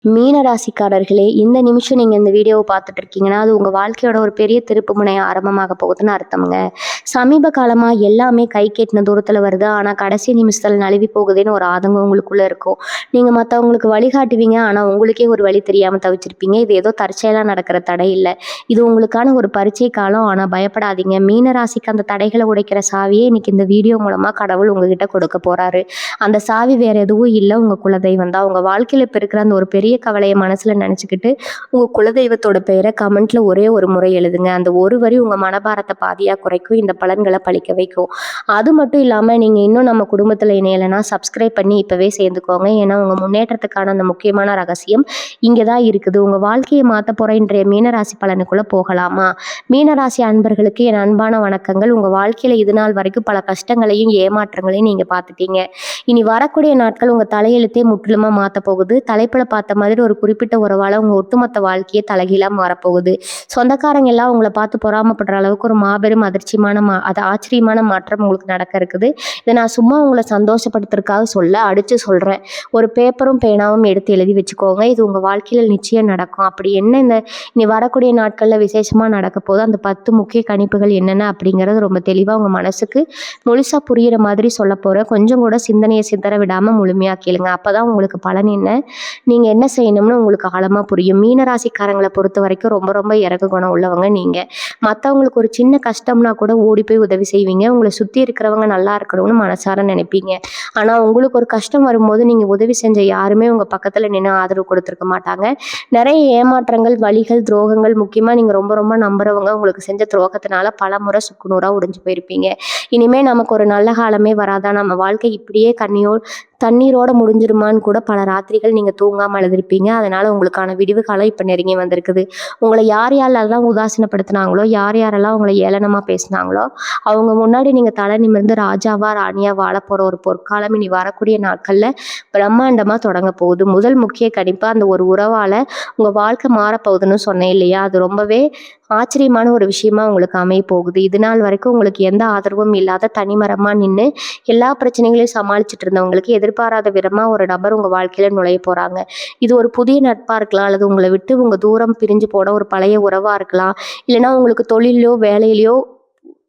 மீன ராசிக்காரர்களே, இந்த நிமிஷம் நீங்க இந்த வீடியோவை பார்த்துட்டு இருக்கீங்கன்னா, அது உங்க வாழ்க்கையோட ஒரு பெரிய திருப்பு முனை ஆரம்பமாக போகுதுன்னு அர்த்தம்ங்க. சமீப காலமா எல்லாமே கை கெட்டின தூரத்துல வருது. ஆனா, கடைசி நிமிஷத்துல நழுவி போகுதேன்னு ஒரு ஆதங்கம் உங்களுக்குள்ள இருக்கும். நீங்க மத்தவங்களுக்கு வழிகாட்டுவீங்க. ஆனா, உங்களுக்கே ஒரு வழி தெரியாம தவிச்சிருப்பீங்க. இது ஏதோ தற்செயலா நடக்கிற தடை இல்ல. இது உங்களுக்கான ஒரு பரீட்சை காலம். ஆனா, பயப்படாதீங்க. மீன ராசிக்கு அந்த தடைகளை உடைக்கிற சாவியே இன்னைக்கு இந்த வீடியோ மூலமா கடவுள் உங்ககிட்ட கொடுக்க போறாரு. அந்த சாவி வேற எதுவும் இல்ல, உங்க குலதெய்வம் தான். உங்க வாழ்க்கையில இப்ப இருக்கிற அந்த ஒரு பெரிய கவலையை மனசுல நினைச்சுக்கிட்டு உங்க குலதெய்வத்தோட பெயரை கமெண்ட்ல ஒரே ஒரு முறை எழுதுங்க. அந்த ஒரு வரி உங்க மனபாரத்தை பாதியா குறைக்கும், இந்த பலன்களை பழிக்க வைக்கும். அது மட்டும் இல்லாம நீங்க இன்னும் நம்ம குடும்பத்துல இணையலைன்னா சப்ஸ்கிரைப் பண்ணி இப்பவே சேர்ந்துக்கோங்க. ஏன்னா உங்க முன்னேற்றத்துக்கான அந்த முக்கியமான ரகசியம் இங்கதான் இருக்குது. உங்க வாழ்க்கையை மாத்த போற இன்றைய மீனராசி பலனுக்குள்ள போகலாமா? மீனராசி அன்பர்களுக்கு என் அன்பான வணக்கங்கள். உங்க வாழ்க்கையில இது நாள் வரைக்கும் பல கஷ்டங்களையும் ஏமாற்றங்களையும் நீங்க பார்த்துட்டீங்க. இனி வரக்கூடிய நாட்கள் உங்க தலையெழுத்தே முற்றிலுமா மாத்த போகுது. தலைப்புல பார்த்த மாதிரி ஒரு குறிப்பிட்ட உறவால உங்க ஒட்டுமொத்த வாழ்க்கையே தலைகீழா மாறப்போகுது. சொந்தக்காரங்க எல்லாம் உங்களை பார்த்து பொறாமப்படுற அளவுக்கு ஒரு மாபெரும் அது ஆச்சரியமான மாற்றம் உங்களுக்கு நடக்க இருக்குது. இதை நான் சும்மா உங்களை சந்தோஷப்படுத்துறதுக்காக அடிச்சு சொல்றேன். ஒரு பேப்பரும் பேனாவும் எடுத்து எழுதி வச்சுக்கோங்க. இது உங்க வாழ்க்கையில நிச்சயம் நடக்கும். அப்படி என்ன இந்த இனி வரக்கூடிய நாட்கள்ல விசேஷமா நடக்க போது, அந்த 10 முக்கிய கணிப்புகள் என்னென்ன அப்படிங்கிறது ரொம்ப தெளிவா உங்க மனசுக்கு முழுசா புரியிற மாதிரி சொல்ல போறேன். கொஞ்சம் கூட சிந்தனையை சிதற விடாம முழுமையா கேளுங்க. அப்பதான் உங்களுக்கு பலன் என்ன, நீங்க என்ன செய்யணும்னு உங்களுக்கு ஆழமா புரியும். மீனராசிக்காரங்களை பொறுத்த வரைக்கும் ரொம்ப ரொம்ப இறக்க குணம் உள்ளவங்க நீங்க. மற்றவங்களுக்கு ஒரு சின்ன கஷ்டம்னா கூட ஓடி போய் உதவி செய்வீங்க. உங்களை சுற்றி இருக்கிறவங்க நல்லா இருக்கணும்னு மனசார நினைப்பீங்க. ஆனால் உங்களுக்கு ஒரு கஷ்டம் வரும்போது நீங்கள் உதவி செஞ்ச யாருமே உங்கள் பக்கத்தில் நின்று ஆதரவு கொடுத்துருக்க மாட்டாங்க. நிறைய ஏமாற்றங்கள், வலிகள், துரோகங்கள், முக்கியமாக நீங்கள் ரொம்ப ரொம்ப நம்புறவங்க உங்களுக்கு செஞ்ச துரோகத்தினால பல முறை சுக்குநூறாக உடைஞ்சு போயிருப்பீங்க. இனிமேல் நமக்கு ஒரு நல்ல காலமே வராதா, நம்ம வாழ்க்கை இப்படியே தண்ணீரோட முடிஞ்சிருமான்னு கூட பல ராத்திரிகள் நீங்கள் தூங்காமல் அழுதுருப்பீங்க. அதனால் உங்களுக்கான விடிவு காலம் இப்போ நெருங்கி வந்திருக்குது. உங்களை யார் யாரெல்லாம் உதாசீனப்படுத்தினாங்களோ, யார் யாரெல்லாம் உங்களை ஏளனமாக பேசினாங்களோ, அவங்க முன்னாடி நீங்கள் தலை நிமிர்ந்து ராஜாவா ராணியாக வாழ போகிற ஒரு பொற்காலம் இனி வரக்கூடிய நாட்களில் பிரம்மாண்டமாக தொடங்க போகுது. முதல் முக்கிய கணிப்பாக அந்த ஒரு உறவால் உங்கள் வாழ்க்கை மாறப்போகுதுன்னு சொன்னேன் இல்லையா, அது ரொம்பவே ஆச்சரியமான ஒரு விஷயமா உங்களுக்கு அமைய போகுது. இது நாள் வரைக்கும் உங்களுக்கு எந்த ஆதரவும் இல்லாத தனிமரமாக நின்று எல்லா பிரச்சனைகளையும் சமாளிச்சுட்டு இருந்தவங்களுக்கு எதிர்பாராத விதமாக ஒரு நபர் உங்கள் வாழ்க்கையில் நுழைய போகிறாங்க. இது ஒரு புதிய நட்பாக இருக்கலாம், அல்லது உங்களை விட்டு உங்கள் தூரம் பிரிஞ்சு போன ஒரு பழைய உறவாக இருக்கலாம், இல்லைனா உங்களுக்கு தொழிலையோ வேலையிலையோ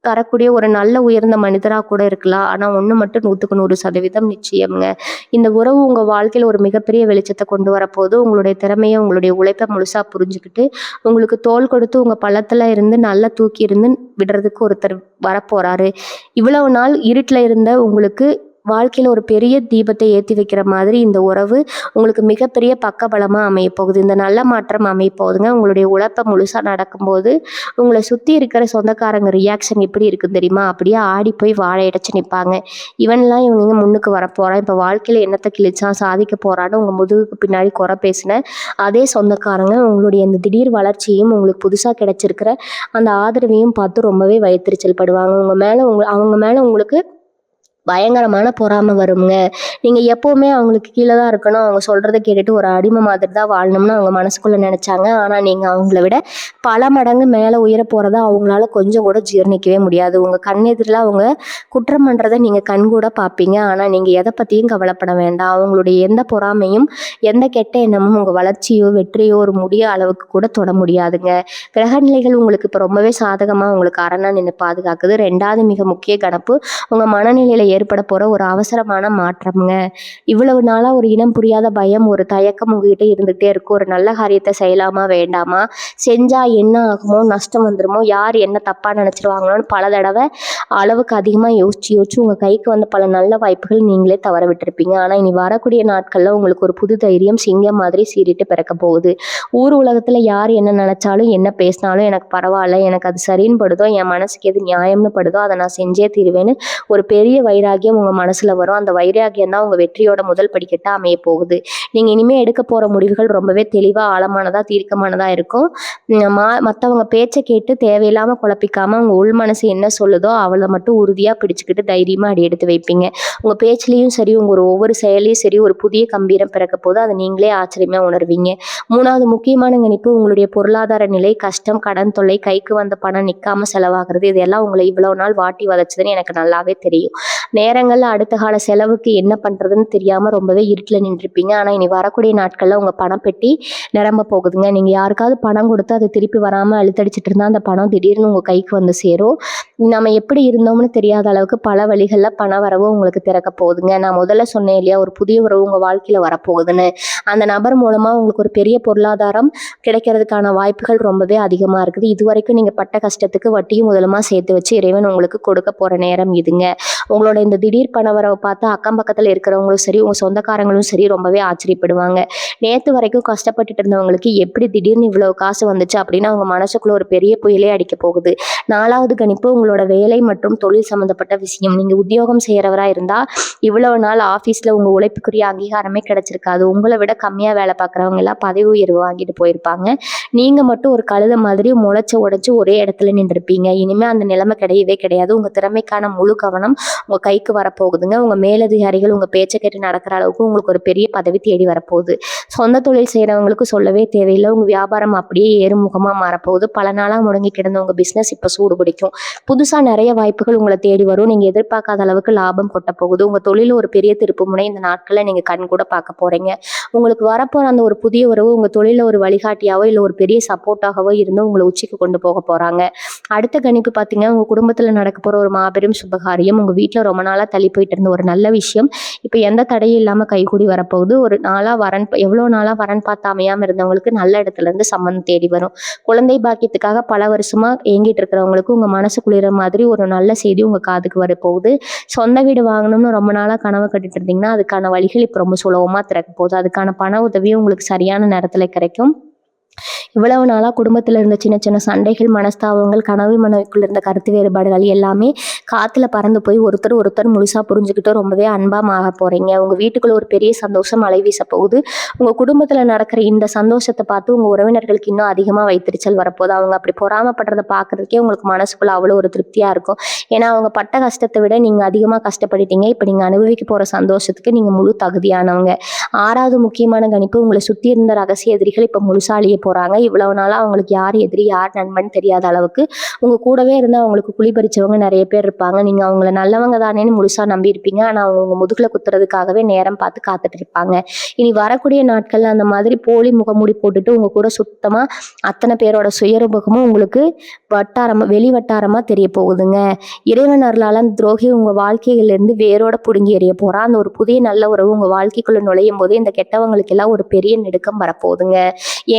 தரக்கூடிய ஒரு நல்ல உயர்ந்த மனிதராக கூட இருக்கலாம். ஆனால் ஒன்று மட்டும் 100% நிச்சயம்ங்க, இந்த உறவு உங்கள் வாழ்க்கையில் ஒரு மிகப்பெரிய வெளிச்சத்தை கொண்டு வரப்போது. உங்களுடைய திறமையை, உங்களுடைய உழைப்பை முழுசாக புரிஞ்சுக்கிட்டு உங்களுக்கு தோள் கொடுத்து உங்கள் பள்ளத்தில் இருந்து நல்லா தூக்கி இருந்து விடுறதுக்கு ஒருத்தர் வரப்போகிறாரு. இவ்வளவு நாள் இருட்டில் இருந்த உங்களுக்கு வாழ்க்கையில் ஒரு பெரிய தீபத்தை ஏற்றி வைக்கிற மாதிரி இந்த உறவு உங்களுக்கு மிகப்பெரிய பக்கபலமாக அமைய போகுது. இந்த நல்ல மாற்றம் அமைய போகுதுங்க. உங்களுடைய உழைப்பை முழுசாக நடக்கும்போது உங்களை சுற்றி இருக்கிற சொந்தக்காரங்க ரியாக்ஷன் எப்படி இருக்குன்னு தெரியுமா, அப்படியே ஆடி போய் வாழை அடைச்சு நிற்பாங்க. இவங்க முன்னுக்கு வரப்போகிறான், இப்போ வாழ்க்கையில் என்னத்தை கிழிச்சான், சாதிக்க போகிறான்னு உங்கள் முதுகுக்கு பின்னாடி குறை பேசின அதே சொந்தக்காரங்க உங்களுடைய இந்த திடீர் வளர்ச்சியும் உங்களுக்கு புதுசாக கிடைச்சிருக்கிற அந்த ஆதரவையும் பார்த்து ரொம்பவே வயிற்றுச்சல் படுவாங்க. அவங்க மேலே உங்களுக்கு பயங்கரமான பொறாமை வருங்க. நீங்கள் எப்போவுமே அவங்களுக்கு கீழே தான் இருக்கணும், அவங்க சொல்கிறத கேட்டுட்டு ஒரு அடிமை மாதிரி தான் வாழணும்னு அவங்க மனசுக்குள்ளே நினச்சாங்க. ஆனால் நீங்கள் அவங்கள விட பல மடங்கு மேலே உயர போகிறத அவங்களால கொஞ்சம் கூட ஜீர்ணிக்கவே முடியாது. உங்கள் கண்ணெதிரில் அவங்க குற்றம் பண்ணுறதை நீங்கள் கண்கூட பார்ப்பீங்க. ஆனால் நீங்கள் எதை பற்றியும் கவலைப்பட வேண்டாம். அவங்களுடைய எந்த பொறாமையும் எந்த கெட்ட எண்ணமும் உங்கள் வளர்ச்சியோ வெற்றியோ ஒரு முடிய அளவுக்கு கூட தொட முடியாதுங்க. கிரகநிலைகள் உங்களுக்கு இப்போ ரொம்பவே சாதகமாக உங்களுக்கு அரணா நின்று பாதுகாக்குது. 2வது மிக முக்கிய கணப்பு உங்கள் மனநிலையில் ஏற்பட போற ஒரு அவசரமான மாற்றம்ங்க. இவ்வளவு நாளா ஒரு இனம் புரியாத பயம், ஒரு தயக்கம் உங்ககிட்ட இருந்துகிட்டே இருக்கும். ஒரு நல்ல காரியத்தை செய்யலாமா வேண்டாமா, செஞ்சா என்ன ஆகுமோ, நஷ்டம் வந்துருமோ, யார் என்ன தப்பா நினைச்சிருவாங்களோன்னு பல தடவை அளவுக்கு அதிகமாக யோசிச்சு உங்க கைக்கு வந்த பல நல்ல வாய்ப்புகள் நீங்களே தவற விட்டுருப்பீங்க. ஆனா இனி வரக்கூடிய நாட்கள்ல உங்களுக்கு ஒரு புது தைரியம் சிங்கம் மாதிரி சீறிட்டு பிறக்க போகுது. ஊர் உலகத்துல யார் என்ன நினைச்சாலும் என்ன பேசினாலும் எனக்கு பரவாயில்ல, எனக்கு அது சரின்னு படுதோ, என் மனசுக்கு எது நியாயம்னு படுதோ அதை நான் செஞ்சே தீருவேன்னு ஒரு பெரிய வைராகியம் உங்க மனசுல வரும். அந்த வைராகியம் தான் உங்க வெற்றியோட முதல் படிக்கட்டா அமைய போகுது. நீங்க இனிமே எடுக்க போற முடிவுகள் ரொம்பவே தெளிவா, ஆழமானதா, தீர்க்கமானதா இருக்கும். மற்றவங்க பேச்சை கேட்டு தேவையில்லாம குழப்பிக்காம உங்க உள் மனசு என்ன சொல்லுதோ அவளை மட்டும் உறுதியா பிடிச்சுக்கிட்டு தைரியமா அடி எடுத்து வைப்பீங்க. உங்க பேச்சுலையும் சரி, உங்க ஒவ்வொரு செயலையும் சரி ஒரு புதிய கம்பீரம் பிறக்க போது அதை நீங்களே ஆச்சரியமா உணர்வீங்க. 3வது முக்கியமான கணிப்பு உங்களுடைய பொருளாதார நிலை, கஷ்டம், கடன் தொல்லை, கைக்கு வந்த பணம் நிற்காம செலவாகிறது, இதெல்லாம் உங்களை இவ்வளவு நாள் வாட்டி வதச்சதுன்னு எனக்கு நல்லாவே தெரியும். நேரங்கள்ல அடுத்த கால செலவுக்கு என்ன பண்றதுன்னு தெரியாம ரொம்பவே இருட்டுல நின்றுருப்பீங்க. ஆனா இனி வரக்கூடிய நாட்கள்ல உங்க பணப்பெட்டி நிரம்ப போகுதுங்க. நீங்க யாருக்காவது பணம் கொடுத்து அது திருப்பி வராம இழுத்தடிச்சிட்டு இருந்தா அந்த பணம் திடீர்னு உங்க கைக்கு வந்து சேரும். நம்ம எப்படி இருந்தோம்னு தெரியாத அளவுக்கு பல வழிகள்ல பண வரவு உங்களுக்கு திறக்க போகுதுங்க. நான் முதல்ல சொன்னேன் இல்லையா, ஒரு புதிய உறவு உங்க வாழ்க்கையில வரப்போகுதுன்னு. அந்த நபர் மூலமா உங்களுக்கு ஒரு பெரிய பொருளாதாரம் கிடைக்கிறதுக்கான வாய்ப்புகள் ரொம்பவே அதிகமா இருக்குது. இதுவரைக்கும் நீங்க பட்ட கஷ்டத்துக்கு வட்டியும் முதலுமா சேர்த்து வச்சு இறைவன் உங்களுக்கு கொடுக்க போற நேரம் இதுங்க. உங்களோட இந்த திடீர் பண வரவை பார்த்து அக்கம் பக்கத்துல இருக்கிறவங்களும் சரி, உங்க சொந்தக்காரங்களும் சரி ரொம்பவே ஆச்சரியப்படுவாங்க. நேத்து வரைக்கும் கஷ்டப்பட்டுட்டு இருந்தவங்களுக்கு எப்படி திடீர்னு இவ்வளவு காசு வந்துச்சு அப்படின்னு அவங்க மனசுக்குள்ள ஒரு பெரிய புயலே அடிக்க போகுது. 4வது கணிப்பு உங்களோட வேலை மற்றும் தொழில் சம்பந்தப்பட்ட விஷயம். நீங்க உத்தியோகம் செய்யறவரா இருந்தா இவ்வளவு நாள் ஆபீஸ்ல உங்க உழைப்புக்குரிய அங்கீகாரமே கிடைச்சிருக்காது. உங்களை விட கம்மியா வேலை பார்க்கறவங்க எல்லாம் பதவி உயர்வு வாங்கிட்டு போயிருப்பாங்க. நீங்க மட்டும் ஒரு கழுத மாதிரி முளைச்சு உடைச்சு ஒரே இடத்துல நின்றுருப்பீங்க. இனிமே அந்த நிலைமை கிடையவே கிடையாது. உங்க திறமைக்கான முழு கவனம் உங்க கைக்கு வரப்போகுதுங்க. உங்க மேலதிகாரிகள் உங்க பேச்சை கேட்டு நடக்கிற அளவுக்கு உங்களுக்கு ஒரு பெரிய பதவி தேடி வரப்போகுது. சொந்த தொழில் செய்யறவங்களுக்கு சொல்லவே தேவையில்லை. உங்க வியாபாரம் அப்படியே ஏறுமுகமா மாறப்போகுது. பல நாளா முடங்கி கிடந்த உங்க பிசினஸ் இப்ப சூடு பிடிக்கும். புதுசா நிறைய வாய்ப்புகள் உங்களை தேடி வரும். நீங்க எதிர்பார்க்காத அளவுக்கு லாபம் கொட்ட போகுது. உங்க தொழில ஒரு பெரிய திருப்பு முனை இந்த நாட்கள்ல நீங்க கண் கூட பார்க்க போறீங்க. உங்களுக்கு வரப்போற அந்த ஒரு புதிய உறவு உங்க தொழில ஒரு வழிகாட்டியாவோ இல்ல ஒரு பெரிய சப்போர்ட்டாகவோ இருந்து உங்களை உச்சிக்கு கொண்டு போக போறாங்க. அடுத்த கணிப்பு பாத்தீங்கன்னா, உங்க குடும்பத்துல நடக்க போற ஒரு மாபெரும் சுபகாரியம், உங்க வீட்டுல ரொம்ப நாளா தள்ளி போயிட்டு இருந்த ஒரு நல்ல விஷயம் இப்ப எந்த தடையும் இல்லாம கைகூடி வரப்போகுது. ஒரு நாளா எவ்வளவு நாளா வரன் பார்த்து அமையாம இருந்தவங்களுக்கு நல்ல இடத்துல இருந்து சம்மந்தம் தேடி வரும். குழந்தை பாக்கியத்துக்காக பல வருஷமா ஏங்கிட்டு இருக்கிறவங்களுக்கு உங்க மனசு குளிர மாதிரி ஒரு நல்ல செய்தி உங்க காதுக்கு வரப்போகுது. சொந்த வீடு வாங்கணும்னு ரொம்ப நாளா கனவு கட்டிட்டு இருந்தீங்கன்னா அதுக்கான வழிகள் இப்ப ரொம்ப சுலபமா திறக்க போகுது. அதுக்கான பண உதவியும் உங்களுக்கு சரியான நேரத்துல கிடைக்கும். இவ்வளவு நாளா குடும்பத்துல இருந்த சின்ன சின்ன சண்டைகள், மனஸ்தாபங்கள், கனவு மனைவிக்குள்ள இருந்த கருத்து வேறுபாடுகள் எல்லாமே காத்துல பறந்து போய் ஒருத்தர் முழுசா புரிஞ்சுக்கிட்டு ரொம்பவே அன்பா மாற போறீங்க. உங்க வீட்டுக்குள்ள ஒரு பெரிய சந்தோஷம் அலை வீச போகுது. உங்க குடும்பத்துல நடக்கிற இந்த சந்தோஷத்தை பார்த்து உங்க உறவினர்களுக்கு இன்னும் அதிகமா வைத்தறிச்சல் வரப்போகுது. அவங்க அப்படி பொறாமப்படுறத பாக்குறதுக்கே உங்களுக்கு மனசுக்குள்ள அவ்வளவு ஒரு திருப்தியா இருக்கும். ஏன்னா அவங்க பட்ட கஷ்டத்தை விட நீங்க அதிகமா கஷ்டப்பட்டுட்டீங்க. இப்ப நீங்க அனுபவிக்க போற சந்தோஷத்துக்கு நீங்க முழு தகுதியானவங்க. 6வது முக்கியமான கணிப்பு, உங்களை சுத்தி இருந்த ரகசிய எதிரிகள் இப்ப முழுசா அழிய போறாங்க. இவ்வளவு நாளா அவங்களுக்கு யார் எதிரி யார் நண்பன் தெரியாத அளவுக்கு உங்க கூடவே இருந்து அவங்களுக்கு குழிபறிச்சவங்க நிறைய பேர் இருப்பாங்க. நீங்க அவங்கள நல்லவங்க தானேன்னு முழுசா நம்பி இருப்பீங்க. ஆனா அவங்க முதுகுல குத்துறதுக்காகவே நேரம் பார்த்து காத்துட்டு இருப்பாங்க. இனி வரக்கூடிய நாட்கள்ல அந்த மாதிரி போலி முகமூடி போட்டுட்டு உங்க கூட சுத்தமா அத்தனை பேரோட சுயரூபமும் உங்களுக்கு வெளி வட்டாரமா தெரிய போகுதுங்க. இறைவன் அருளால அந்த துரோகி உங்க வாழ்க்கையில இருந்து வேரோட புடுங்கி எறிய போறான். அந்த ஒரு புதிய நல்ல உறவு உங்க வாழ்க்கைக்குள்ள நுழையும் போது இந்த கெட்டவங்களுக்கு எல்லாம் ஒரு பெரிய நெருக்கம் வரப்போகுதுங்க.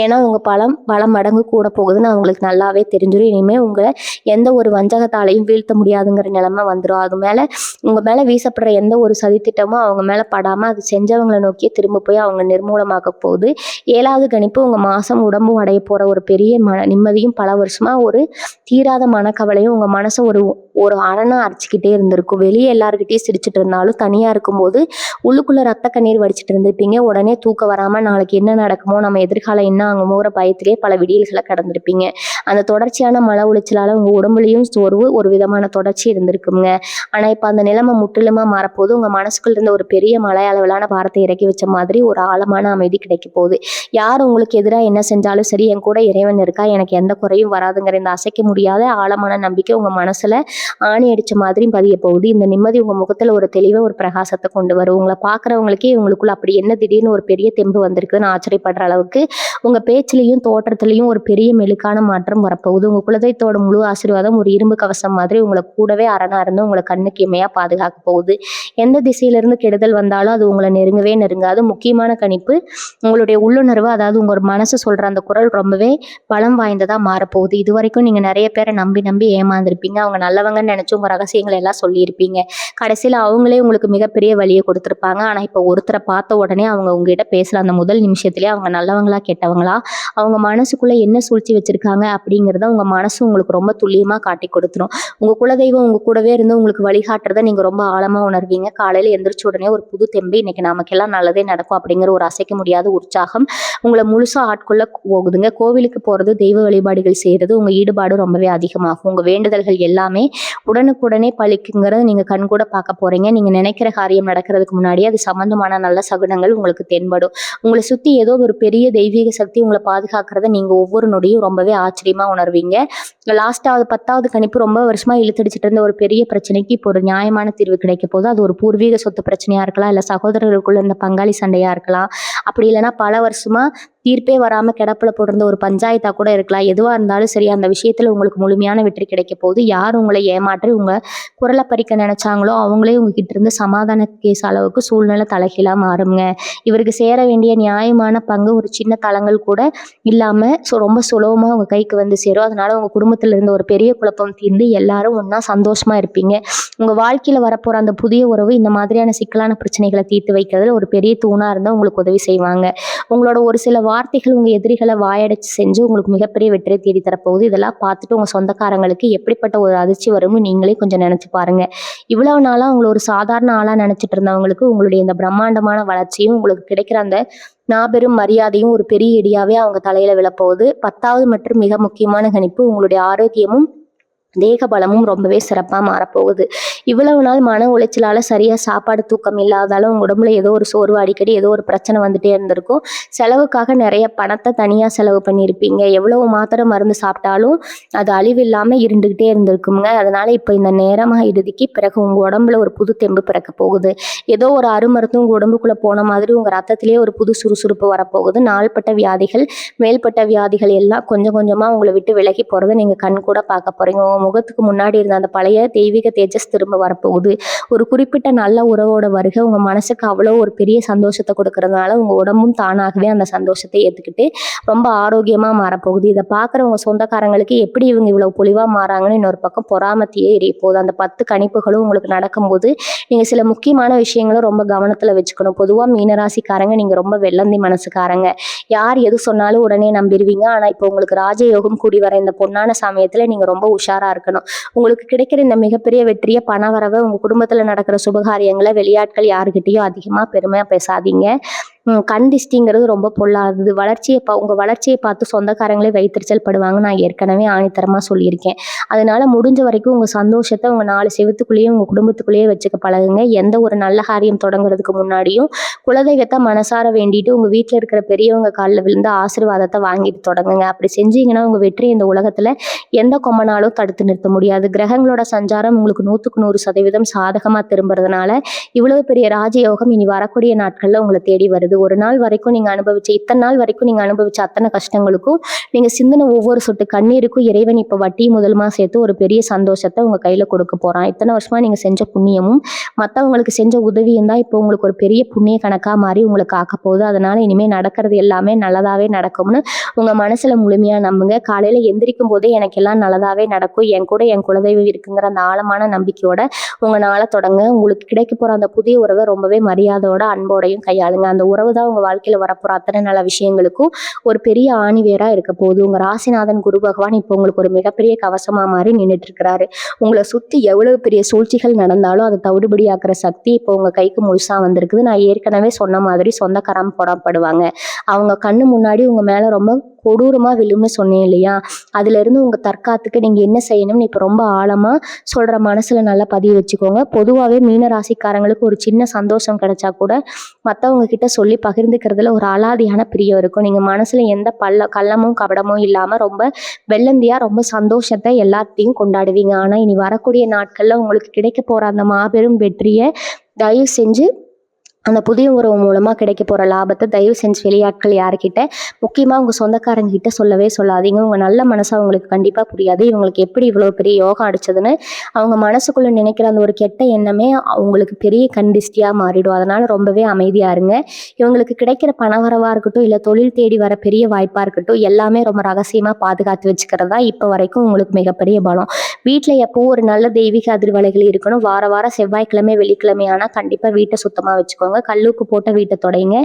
ஏன்னா உங்க பல மடங்கு கூட போகுதுன்னு அவங்களுக்கு நல்லாவே தெரிஞ்சிடும். இனிமே உங்களை எந்த ஒரு வஞ்சகத்தாலையும் வீழ்த்த முடியாதுங்கிற நிலைமை வந்துடும். அது மேல உங்க மேல வீசப்படுற எந்த ஒரு சதித்திட்டமும் அவங்க மேல படாம அது செஞ்சவங்களை நோக்கியே திரும்ப போய் அவங்க நிர்மூலமாக்க போகுது. 7வது கணிப்பு, உங்க மாசம் உடம்பும் அடைய போற ஒரு பெரிய நிம்மதியும் பல வருஷமா ஒரு தீராத மனக்கவலையும் உங்க மனசை ஒரு அரணா அரைச்சிக்கிட்டே இருந்திருக்கும். வெளியே எல்லாருக்கிட்டையும் சிரிச்சுட்டு இருந்தாலும் தனியா இருக்கும்போது உள்ளுக்குள்ள ரத்த கண்ணீர் வடிச்சிட்டு இருந்திருப்பீங்க. உடனே தூக்கம் வராம நாளைக்கு என்ன நடக்குமோ, நம்ம எதிர்காலம் என்ன ஆகுமோற பயத்திலே பல விடியல்களை கடந்திருப்பீங்க. அந்த தொடர்ச்சியான மன உளைச்சலால உங்க உடம்புலையும் சோர்வு ஒரு விதமான தொடர்ச்சி இருந்திருக்குங்க. ஆனா இப்ப அந்த நிலைமை முற்றிலுமா மாறப்போது. உங்க மனசுக்குள்ள இருந்த ஒரு பெரிய மலை அளவிலான பாரத்தை இறக்கி வச்ச மாதிரி ஒரு ஆழமான அமைதி கிடைக்க போகுது. யார் உங்களுக்கு எதிராக என்ன செஞ்சாலும் சரி, என் கூட இறைவன் இருக்கா, எனக்கு எந்த குறையும் வராதுங்கிற இந்த அசைக்க முடியாத ஆழமான நம்பிக்கை உங்க மனசுல ஆணி அடிச்ச மாதிரி பதிய போகுது. இந்த நிம்மதி உங்க முகத்துல ஒரு தெளிவை ஒரு பிரகாசத்தை கொண்டு வரும். உங்களை பாக்குறவங்களுக்கே இவங்களுக்குள்ள அப்படி என்ன திடீர்னு ஒரு பெரிய தெம்பு வந்திருக்குன்னு ஆச்சரியப்படுற அளவுக்கு உங்க பேச்சிலையும் தோற்றத்திலையும் ஒரு பெரிய மெழுக்கான மாற்றம் வரப்போகுது. உங்க குலதெய்வத்தோட முழு ஆசீர்வாதம் ஒரு இரும்பு கவசம் மாதிரி உங்களை கூடவே அரணா இருந்து உங்களை கண்ணுக்கு இமையா பாதுகாக்க போகுது. எந்த திசையில இருந்து கெடுதல் வந்தாலும் அது உங்களை நெருங்காது. முக்கியமான கணிப்பு, உங்களுடைய உள்ளுணர்வு, அதாவது உங்க மனசு சொல்ற அந்த குரல் ரொம்பவே பலம் வாய்ந்ததா மாறப்போகுது. இது வரைக்கும் நீங்க நிறைய பேரை நம்பி ஏமாந்துருப்பீங்க. அவங்க நல்லவங்கன்னு நினைச்சு உங்க ரகசியங்களை எல்லாம் சொல்லியிருப்பீங்க. கடைசியில அவங்களே உங்களுக்கு மிகப்பெரிய வழியை கொடுத்துருப்பாங்க. ஆனா இப்ப ஒருத்தரை பார்த்த உடனே அவங்க உங்ககிட்ட பேசல அந்த முதல் நிமிஷத்துலயே அவங்க நல்லவங்களா கெட்டவங்களா, அவங்க மனசுக்குள்ள என்ன சூழ்ச்சி வச்சிருக்காங்க அப்படிங்கிறத உங்க மனசு உங்களுக்கு ரொம்ப துல்லியமா காட்டி கொடுத்துரும். உங்க குலதெய்வம் உங்க கூடவே இருந்து உங்களுக்கு வழிகாட்டுறத நீங்க ரொம்ப ஆழமா உணர்வீங்க. காலையில எந்திரிச்ச உடனே ஒரு புது தெம்பு, இன்னைக்கு நமக்கெல்லாம் நல்லதே நடக்கும் அப்படிங்கிற ஒரு அசைக்க முடியாத உற்சாகம் உங்களை முழுசா ஆட்கொள்ள போகுதுங்க. கோவிலுக்கு போறது, தெய்வ வழிபாடுகள் செய்யறது, உங்க ஈடுபாடு ரொம்பவே அதிகமாகும். உங்க வேண்டுதல்கள் எல்லாமே உடனுக்குடனே பழிக்குங்கிறத நீங்க கண்கூட பார்க்க போறீங்க. நீங்க நினைக்கிற காரியம் நடக்கிறதுக்கு முன்னாடியே அது சம்பந்தமான நல்ல சகுனங்கள் உங்களுக்கு தென்படும். உங்களை சுத்தி ஏதோ ஒரு பெரிய தெய்வீக சக்தி உங்களை பாதுகாக்கிறத நீங்கள் ஒவ்வொரு நொடியும் ரொம்பவே ஆச்சரியமாக உணர்வீங்க. லாஸ்ட்டாவது 10வது கணிப்பு ரொம்ப வருஷமாக இழுத்தடிச்சிட்டு இருந்த ஒரு பெரிய பிரச்சனைக்கு இப்போ ஒரு நியாயமான தீர்வு கிடைக்க போது. அது ஒரு பூர்வீக சொத்து பிரச்சனையாக இருக்கலாம், இல்லை சகோதரர்களுக்குள்ள இந்த பங்காளி சண்டையாக இருக்கலாம், அப்படி இல்லைன்னா பல வருஷமாக தீர்ப்பே வராமல் கிடப்பில் போட்டிருந்த ஒரு பஞ்சாயத்தாக கூட இருக்கலாம். எதுவாக இருந்தாலும் சரி, அந்த விஷயத்தில் உங்களுக்கு முழுமையான வெற்றி கிடைக்க போகுது. யார் உங்களை ஏமாற்றி உங்கள் குரலை பறிக்க நினச்சாங்களோ அவங்களே உங்ககிட்ட இருந்து சமாதான கேஸ் அளவுக்கு சூழ்நிலை தலைகீழாக மாறுங்க. இவருக்கு சேர வேண்டிய நியாயமான பங்கு ஒரு சின்ன தளங்கள் கூட இல்லாமல் ரொம்ப சுலபமாக உங்கள் கைக்கு வந்து சேரும். அதனால் உங்கள் குடும்பத்தில் இருந்த ஒரு பெரிய குழப்பம் தீர்ந்து எல்லாரும் ஒன்றா சந்தோஷமாக இருப்பீங்க. உங்கள் வாழ்க்கையில் வரப்போகிற அந்த புதிய உறவு இந்த மாதிரியான சிக்கலான பிரச்சனைகளை தீர்த்து வைக்கிறதுல ஒரு பெரிய தூணாக இருந்தால் உங்களுக்கு உதவி செய்வாங்க. உங்களோட ஒரு சில வார்த்தைகள் உங்கள் எதிரிகளை வாயடைச்சு செஞ்சு உங்களுக்கு மிகப்பெரிய வெற்றியை தேடி தரப்போகுது. இதெல்லாம் பார்த்துட்டு உங்கள் சொந்தக்காரங்களுக்கு எப்படிப்பட்ட ஒரு அதிர்ச்சி வரும்னு நீங்களே கொஞ்சம் நினச்சி பாருங்கள். இவ்வளவு நாளாக உங்களை ஒரு சாதாரண ஆளாக நினச்சிட்டு இருந்தவங்களுக்கு உங்களுடைய இந்த பிரம்மாண்டமான வளர்ச்சியும் உங்களுக்கு கிடைக்கிற அந்த மாபெரும் மரியாதையும் ஒரு பெரிய இடியாவே அவங்க தலையில் விழப்போகுது. 10வது மற்றும் மிக முக்கியமான கணிப்பு, உங்களுடைய ஆரோக்கியமும் தேக பலமும் ரொம்பவே சிறப்பாக மாறப்போகுது. இவ்வளவு நாள் மன உளைச்சலால் சரியாக சாப்பாடு தூக்கம் இல்லாதாலும் உங்கள் உடம்புல ஏதோ ஒரு சோர்வு, அடிக்கடி ஏதோ ஒரு பிரச்சனை வந்துட்டே இருந்திருக்கும். செலவுக்காக நிறைய பணத்தை தனியாக செலவு பண்ணியிருப்பீங்க. எவ்வளவு மாத்திரை மருந்து சாப்பிட்டாலும் அது அழிவு இல்லாமல் இருந்துக்கிட்டே இருந்திருக்குங்க. அதனால் இப்போ இந்த நேரமாக இறுதிக்கு பிறகு உங்கள் உடம்புல ஒரு புது தெம்பு பிறக்க போகுது. ஏதோ ஒரு அருமருத்துவம் உங்கள் உடம்புக்குள்ளே போன மாதிரி உங்கள் ரத்தத்திலே ஒரு புது சுறுசுறுப்பு வரப்போகுது. நாள்பட்ட வியாதிகள், மேல்பட்ட வியாதிகள் எல்லாம் கொஞ்சம் கொஞ்சமாக உங்களை விட்டு விலகி போகிறத நீங்கள் கண் கூட பார்க்க போகிறீங்க. முகத்துக்கு முன்னாடி இருந்த அந்த பழைய தெய்வீக தேஜஸ் திரும்ப வரப்போகுது. ஒரு குறிப்பிட்ட நல்ல உறவோட வருகை உங்கள் மனசுக்கு அவ்வளோ ஒரு பெரிய சந்தோஷத்தை கொடுக்கறதுனால உங்கள் உடம்பும் தானாகவே அந்த சந்தோஷத்தை ஏற்றுக்கிட்டு ரொம்ப ஆரோக்கியமாக மாறப்போகுது. இதை பார்க்குற உங்கள் சொந்தக்காரங்களுக்கு எப்படி இவங்க இவ்வளோ பொலிவாக மாறாங்கன்னு இன்னொரு பக்கம் பொறாமத்தையே எரிய போகுது. அந்த 10 கணிப்புகளும் உங்களுக்கு நடக்கும்போது நீங்கள் சில முக்கியமான விஷயங்களும் ரொம்ப கவனத்தில் வச்சுக்கணும். பொதுவாக மீனராசிக்காரங்க நீங்கள் ரொம்ப வெள்ளந்தி மனசுக்காரங்க. யார் எது சொன்னாலும் உடனே நம்பிடுவீங்க. ஆனால் இப்போ உங்களுக்கு ராஜயோகம் கூடி வர இந்த பொன்னான சமயத்தில் நீங்கள் ரொம்ப உஷாராக இருக்கணும். உங்களுக்கு கிடைக்கிற இந்த மிகப்பெரிய வெற்றியை, பண வரவை, உங்க குடும்பத்துல நடக்கிற சுபகாரியங்களை வெளியாட்கள் யாருக்கிட்டையும் அதிகமா பெருமையா பேசாதீங்க. கண் திஷ்டிங்கிறது ரொம்ப பொல்லாதது. உங்கள் வளர்ச்சியை பார்த்து சொந்தக்காரங்களே வைத்தறிச்சல் படுவாங்க. நான் ஏற்கனவே ஆணித்தரமாக சொல்லியிருக்கேன். அதனால் முடிஞ்ச வரைக்கும் உங்கள் சந்தோஷத்தை உங்கள் 4 செவத்துக்குள்ளேயே உங்கள் குடும்பத்துக்குள்ளேயே வச்சுக்க பழகுங்க. எந்த ஒரு நல்ல காரியம் தொடங்குறதுக்கு முன்னாடியும் குலதெய்வத்தை மனசார வேண்டிட்டு உங்கள் வீட்டில் இருக்கிற பெரியவங்க காலில் விழுந்து ஆசீர்வாதத்தை வாங்கிட்டு தொடங்குங்க. அப்படி செஞ்சீங்கன்னா உங்கள் வெற்றி இந்த உலகத்தில் எந்த கொம்பனாலும் தடுத்து நிறுத்த முடியாது. கிரகங்களோட சஞ்சாரம் உங்களுக்கு 100க்கு 100% சாதகமாக திரும்புறதுனால இவ்வளவு பெரிய ராஜயோகம் இனி வரக்கூடிய நாட்களில் உங்களை தேடி வருது. ஒரு நாள் வரைக்கும் இத்தனை நாள் வரைக்கும் நீங்க அனுபவிச்ச அத்தனை கஷ்டங்களுக்கும் நீங்க சிந்தின ஒவ்வொரு சொட்டு கண்ணீருக்கும் இறைவன் இப்ப வட்டி முதலுமா சேர்த்து ஒரு பெரிய சந்தோஷத்தை உங்க கையில கொடுக்க போறான். இத்தனை வருஷமா நீங்க செஞ்ச புண்ணியமும் மற்றவங்களுக்கு செஞ்ச உதவியும் தான் இப்போ உங்களுக்கு ஒரு பெரிய புண்ணிய கணக்கா மாறி உங்களுக்கு ஆக்க போகுது. அதனால இனிமே நடக்கிறது எல்லாமே நல்லதாவே நடக்கும்னு உங்க மனசுல முழுமையா நம்புங்க. காலையில எந்திரிக்கும் போதே எனக்கு எல்லாம் நல்லதாவே நடக்கும், என் கூட என் குலதெய்வம் இருக்குங்கிற அந்த ஆழமான நம்பிக்கையோட உங்க நாளை தொடங்க. உங்களுக்கு கிடைக்க போற அந்த புதிய உறவை ரொம்பவே மரியாதையோட அன்போடையும் கையாளுங்க. அந்த உறவு தான் உங்க வாழ்க்கையில வரப்போற அத்தனை நல்ல விஷயங்களுக்கும் ஒரு பெரிய ஆணிவேரா இருக்க போகுது. உங்க ராசிநாதன் குரு பகவான் இப்போ உங்களுக்கு ஒரு மிகப்பெரிய கவசமா மாறி நின்றுட்டு இருக்கிறாரு. உங்களை சுத்தி எவ்வளவு பெரிய சூழ்ச்சிகள் நடந்தாலும் அதை தவிடுபடியாக்குற சக்தி இப்போ உங்க கைக்கு முழுசா வந்திருக்குது. நான் ஏற்கனவே சொன்ன மாதிரி சொந்தக்காரம் போடப்படுவாங்க. அவங்க கண்ணு முன்னாடி உங்க மேல ரொம்ப கொடூரமா விழும்னு சொன்னேன் இல்லையா, அதுல இருந்து உங்க தற்காத்துக்கு நீங்க என்ன செய்யணும்னு இப்ப ரொம்ப ஆழமா சொல்ற மனசுல நல்லா பதிய வச்சுக்கோங்க. பொதுவாகவே மீன ராசிக்காரங்களுக்கு ஒரு சின்ன சந்தோஷம் கிடைச்சா கூட மற்றவங்க கிட்ட சொல்லி பகிர்ந்துக்கிறதுல ஒரு அலாதியான பிரியம் இருக்கும். நீங்க மனசுல எந்த கள்ளமும் கபடமும் இல்லாம ரொம்ப வெள்ளந்தியா ரொம்ப சந்தோஷத்தை எல்லாத்தையும் கொண்டாடுவீங்க. ஆனா இனி வரக்கூடிய நாட்கள்ல உங்களுக்கு கிடைக்க போற அந்த மாபெரும் வெற்றியை தயவு செஞ்சு அந்த புதிய உறவு மூலமாக கிடைக்க போகிற லாபத்தை தயவு செஞ்சு வெளியாட்கள் யாருக்கிட்ட, முக்கியமாக உங்கள் சொந்தக்காரங்க கிட்ட சொல்லவே சொல்லாதீங்க. உங்கள் நல்ல மனசு அவங்களுக்கு கண்டிப்பாக புரியாது. இவங்களுக்கு எப்படி இவ்வளோ பெரிய யோகம் அடிச்சதுன்னு அவங்க மனசுக்குள்ளே நினைக்கிற அந்த ஒரு கெட்ட எண்ணமே அவங்களுக்கு பெரிய கண்டிஸ்டியாக மாறிடும். அதனால் ரொம்பவே அமைதியாக இருங்க. இவங்களுக்கு கிடைக்கிற பணவரவாக இருக்கட்டும், இல்லை தொழில் தேடி வர பெரிய வாய்ப்பாக இருக்கட்டும், எல்லாமே ரொம்ப ரகசியமாக பாதுகாத்து வச்சுக்கிறதா இப்போ வரைக்கும் உங்களுக்கு மிகப்பெரிய பலம். வீட்டில் எப்போ ஒரு நல்ல தெய்வீக அதிர்வலைகள் இருக்கணும். வாரம் செவ்வாய்க்கிழமை வெள்ளிக்கிழமை ஆனால் கண்டிப்பாக வீட்டை சுத்தமாக வச்சுக்கோங்க. கல்லுக்கு போட்ட வீட்டை தொடைங்க.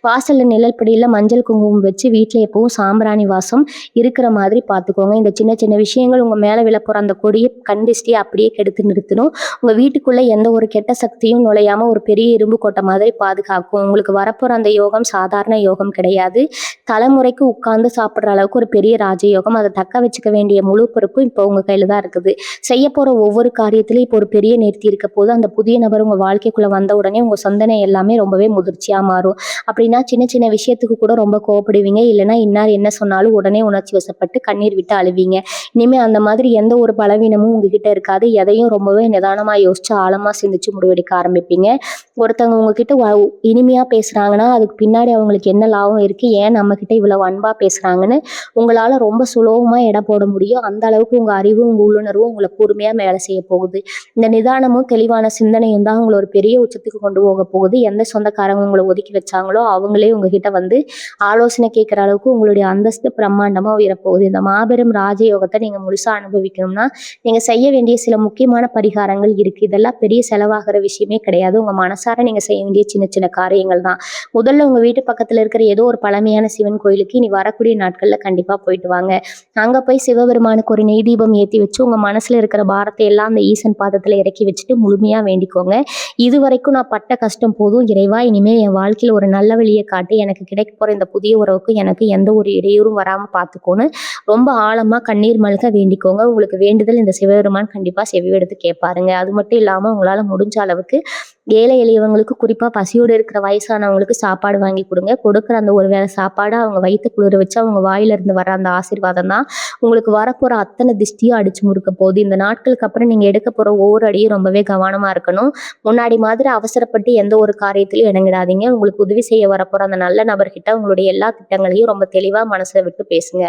வாசல்ல நிழல் படியில மஞ்சள் குங்குமம் வச்சு வீட்டில் எப்பவும் சாம்பிராணி வாசம் இருக்கிற மாதிரி பார்த்துக்கோங்க. இந்த சின்ன சின்ன விஷயங்கள் உங்க மேல விழப்போற அந்த கொடியை கண்டிஸ்டியை அப்படியே கெடுத்து நிறுத்தணும். உங்க வீட்டுக்குள்ள எந்த ஒரு கெட்ட சக்தியும் நுழையாம ஒரு பெரிய இரும்பு கோட்டை மாதிரி பாதுகாக்கும். உங்களுக்கு வரப்போற அந்த யோகம் சாதாரண யோகம் கிடையாது. தலைமுறைக்கு உட்கார்ந்து சாப்பிட்ற அளவுக்கு ஒரு பெரிய ராஜயோகம். அதை தக்க வச்சுக்க வேண்டிய முழு பொறுப்பும் இப்போ உங்க கையில தான் இருக்குது. செய்ய போற ஒவ்வொரு காரியத்திலும் இப்போ ஒரு பெரிய நேர்த்தி இருக்க போது அந்த புதிய நபர் உங்க வாழ்க்கைக்குள்ள வந்த உடனே உங்க சிந்தனை எல்லாமே ரொம்பவே முதிர்ச்சியா மாறும். அப்படின்னா சின்ன சின்ன விஷயத்துக்கு கூட ரொம்ப கோவப்படுவீங்க. இல்லைன்னா இன்னார் என்ன சொன்னாலும் உடனே உணர்ச்சி வசப்பட்டு கண்ணீர் விட்டு அழுவீங்க. இனிமே அந்த மாதிரி எந்த ஒரு பலவீனமும் உங்ககிட்ட இருக்காது. எதையும் ரொம்பவே நிதானமா யோசிச்சு ஆழமா சிந்திச்சு முடிவெடுக்க ஆரம்பிப்பீங்க. ஒருத்தவங்க உங்ககிட்ட இனிமையா பேசுறாங்கன்னா அதுக்கு பின்னாடி அவங்களுக்கு என்ன லாபம் இருக்கு, ஏன் நம்ம கிட்ட இவ்வளவு அன்பா பேசுறாங்கன்னு உங்களால ரொம்ப சுலபமா எடை போட முடியும். அந்த அளவுக்கு உங்க அறிவு உங்க உள்ளுணர்வும் உங்களை கூர்மையா வேலை செய்ய போகுது. இந்த நிதானமும் தெளிவான சிந்தனையும் தான் உங்களை ஒரு பெரிய உச்சத்துக்கு கொண்டு போக போகுது. எந்த சொந்தக்காரங்க உங்களை ஒதுக்கி வச்சாங்களோ அவங்களே உங்ககிட்ட வந்து ஆலோசனை கேட்கிற அளவுக்கு உங்களுடைய அந்தஸ்து பிரம்மாண்டமா உயரப்போகுது. இந்த மாபெரும் ராஜயோகத்தை நீங்க முழுசா அனுபவிக்கணும்னா நீங்க செய்ய வேண்டிய சில முக்கியமான பரிகாரங்கள் இருக்கு. இதெல்லாம் பெரிய செலவாகிற விஷயமே கிடையாது. உங்க மனசார நீங்க செய்ய வேண்டிய சின்ன சின்ன காரியங்கள் தான். முதல்ல உங்க வீட்டு பக்கத்துல இருக்கிற ஏதோ ஒரு பழமையான சிவன் கோயிலுக்கு இனி வரக்கூடிய நாட்கள்ல கண்டிப்பா போயிட்டு வாங்க. அங்க போய் சிவபெருமானுக்கு ஒரு நெய் தீபம் ஏத்தி வச்சு உங்க மனசுல இருக்கிற பாரத்தை எல்லாம் அந்த ஈசன் பாதத்துல இறக்கி வச்சுட்டு முழுமையா வேண்டிக்கோங்க. இது வரைக்கும் நான் பட்ட கஷ்டம் போதும் இறைவா, இனிமே என் வாழ்க்கையில ஒரு நல்ல வழியை காட்டி எனக்கு கிடைக்க போற இந்த புதிய உறவுக்கு எனக்கு எந்த ஒரு இடையூறும் வராம பார்த்துக்கோன்னு ரொம்ப ஆழமா கண்ணீர் மல்க வேண்டிக்கோங்க. உங்களுக்கு வேண்டுதல் இந்த சிவபெருமான் கண்டிப்பா செவியெடுத்து கேட்பாருங்க. அது மட்டும் இல்லாம உங்களால முடிஞ்ச அளவுக்கு ஏழை எளியவங்களுக்கு, குறிப்பா பசியோடு இருக்கிற வயசானவங்களுக்கு சாப்பாடு வாங்கி கொடுங்க. கொடுக்குற அந்த ஒரு வேளை சாப்பாடு அவங்க வயிற்று குளிர வச்சு அவங்க வாயில இருந்து வர அந்த ஆசீர்வாதம் தான் உங்களுக்கு வரப்போற அத்தனை திஷ்டியும் அடிச்சு முறுக்க போகுது. இந்த நாட்களுக்கு அப்புறம் நீங்க எடுக்க போற ஒவ்வொரு அடியும் ரொம்பவே கவனமா இருக்கணும். முன்னாடி மாதிரி அவசரப்பட்டு எந்த ஒரு காரியத்திலையும் இறங்கிடாதீங்க. உங்களுக்கு உதவி செய்ய வரப்போற அந்த நல்ல நபர்கிட்ட உங்களுடைய எல்லா திட்டங்களையும் ரொம்ப தெளிவா மனசுல விட்டு பேசுங்க.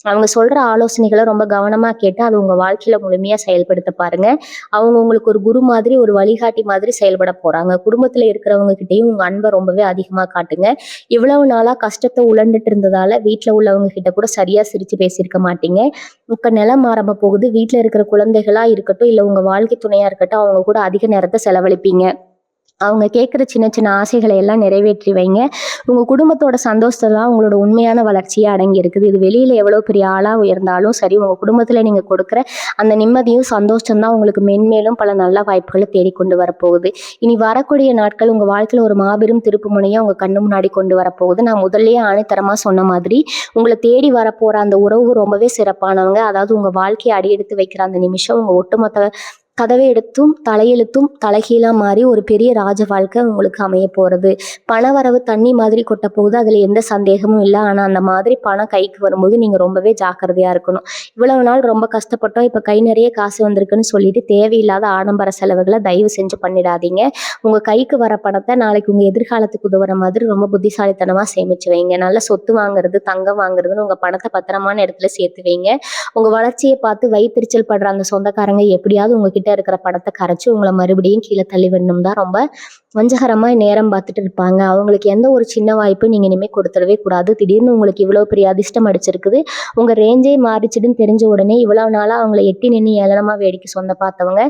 அவங்க சொல்ற ஆலோசனைகளை ரொம்ப கவனமா கேட்டு அது உங்க வாழ்க்கையில முழுமையா செயல்படுத்த பாருங்க. அவங்க உங்களுக்கு ஒரு குரு மாதிரி, ஒரு வழிகாட்டி மாதிரி செயல்பட போறாங்க. குடும்பத்துல இருக்கிறவங்க கிட்டையும் உங்க அன்பை ரொம்பவே அதிகமா காட்டுங்க. இவ்வளவு நாளா கஷ்டத்தை உழண்டுட்டு இருந்ததால வீட்டுல உள்ளவங்க கிட்ட கூட சரியா சிரிச்சு பேசியிருக்க மாட்டீங்க. இப்ப நிலம் ஆரம்ப போகுது. வீட்டுல இருக்கிற குழந்தைகளா இருக்கட்டும், இல்ல உங்க வாழ்க்கை துணையா இருக்கட்டும், அவங்க கூட அதிக நேரத்தை செலவழிப்பீங்க. அவங்க கேட்குற சின்ன சின்ன ஆசைகளை எல்லாம் நிறைவேற்றி வைங்க. உங்கள் குடும்பத்தோட சந்தோஷத்தெல்லாம் உங்களோட உண்மையான வளர்ச்சியே அடங்கி இருக்குது. இது வெளியில் எவ்வளோ பெரிய ஆளாக உயர்ந்தாலும் சரி, உங்கள் குடும்பத்தில் நீங்கள் கொடுக்குற அந்த நிம்மதியும் சந்தோஷம்தான் உங்களுக்கு மென்மேலும் பல நல்ல வாய்ப்புகளை தேடிக்கொண்டு வரப்போகுது. இனி வரக்கூடிய நாட்கள் உங்கள் வாழ்க்கையில் ஒரு மாபெரும் திருப்பு முனையை உங்கள் கண்ணு முன்னாடி கொண்டு வரப்போகுது. நான் முதல்லயே ஆணித்தரமாக சொன்ன மாதிரி உங்களை தேடி வரப்போகிற அந்த உறவு ரொம்பவே சிறப்பானவங்க. அதாவது உங்கள் வாழ்க்கையை அடியெடுத்து வைக்கிற அந்த நிமிஷம் உங்கள் ஒட்டுமொத்த கதவை எடுத்தும் தலையெழுத்தும் தலைகீழா மாறி ஒரு பெரிய ராஜ வாழ்க்கை உங்களுக்கு அமைய போறது. பணவரவு தண்ணி மாதிரி கொட்ட போகுது, அதுல எந்த சந்தேகமும் இல்லை. ஆனா அந்த மாதிரி பணம் கைக்கு வரும்போது நீங்க ரொம்பவே ஜாக்கிரதையா இருக்கணும். இவ்வளவு நாள் ரொம்ப கஷ்டப்பட்டோம், இப்ப கை நிறைய காசு வந்திருக்குன்னு சொல்லிட்டு தேவையில்லாத ஆடம்பர செலவுகளை தயவு செஞ்சு பண்ணிடாதீங்க. உங்க கைக்கு வர பணத்தை நாளைக்கு உங்க எதிர்காலத்துக்கு உதவுற மாதிரி ரொம்ப புத்திசாலித்தனமா சேமிச்சு வைங்க. நல்ல சொத்து வாங்குறது, தங்கம் வாங்குறதுன்னு உங்க பணத்தை பத்திரமான இடத்துல சேர்த்து வைங்க. உங்க வளர்ச்சியை பார்த்து வயிற்றுச்சல் படுற அந்த சொந்தக்காரங்க எப்படியாவது உங்ககிட்ட இருக்கிற பணத்தை கரைச்சு உங்களை மறுபடியும் கீழே தள்ளி விடணும் தான் ரொம்ப வஞ்சகரமா நேரம் பார்த்துட்டு இருப்பாங்க. அவங்களுக்கு எந்த ஒரு சின்ன வாய்ப்பு நீங்க இனிமே கொடுத்துடவே கூடாது. திடீர்னு உங்களுக்கு இவ்வளவு பெரிய அதிர்ஷ்டம் அடிச்சிருக்குது, உங்க ரேஞ்சே மாறிச்சுன்னு தெரிஞ்ச உடனே இவ்வளவு நாளா அவங்களை எட்டி நின்று ஏளனமா வேடிக்கை சொந்த பார்த்தவங்க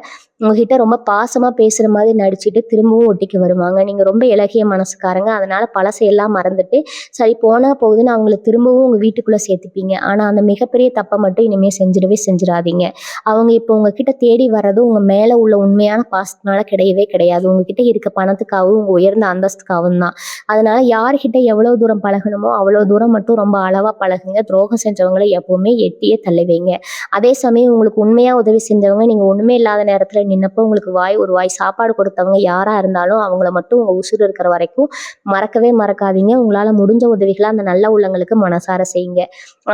உங்ககிட்ட ரொம்ப பாசமா பேசுற மாதிரி நடிச்சுட்டு திரும்பவும் ஒட்டிக்கு வருவாங்க. நீங்க ரொம்ப இலகிய மனசுக்காரங்க. அதனால பழசையெல்லாம் மறந்துட்டு சரி போனா போகுதுன்னு அவங்கள திரும்பவும் உங்க வீட்டுக்குள்ள சேர்த்துப்பீங்க. ஆனா அந்த மிகப்பெரிய தப்பை மட்டும் இனிமே செஞ்சிடாதீங்க. அவங்க இப்போ உங்ககிட்ட தேடி வர்றது உங்க மேல உள்ள உண்மையான பாசத்தினால கிடையவே கிடையாது. உங்ககிட்ட இருக்க பணத்துக்காகவும் உங்க உயர்ந்த அந்தஸ்துக்காகவும் தான். அதனால யார்கிட்ட எவ்வளவு தூரம் பழகணுமோ அவ்வளவு தூரம் மட்டும் ரொம்ப அளவா பழகுங்க. துரோகம் செஞ்சவங்களை எப்பவுமே எட்டியே தள்ளுவீங்க. அதே சமயம் உங்களுக்கு உண்மையா உதவி செஞ்சவங்க நீங்க ஒண்ணுமே இல்லாத நேரத்துல நின்னப்போ உங்களுக்கு ஒரு வாய் சாப்பாடு கொடுத்தவங்க யாரா இருந்தாலும் அவங்கள மட்டும் உங்க உசுறு இருக்கிற வரைக்கும் மறக்கவே மறக்காதீங்க. உங்களால முடிஞ்ச உதவிகளை அந்த நல்ல உள்ளங்களுக்கு மனசார செய்யுங்க.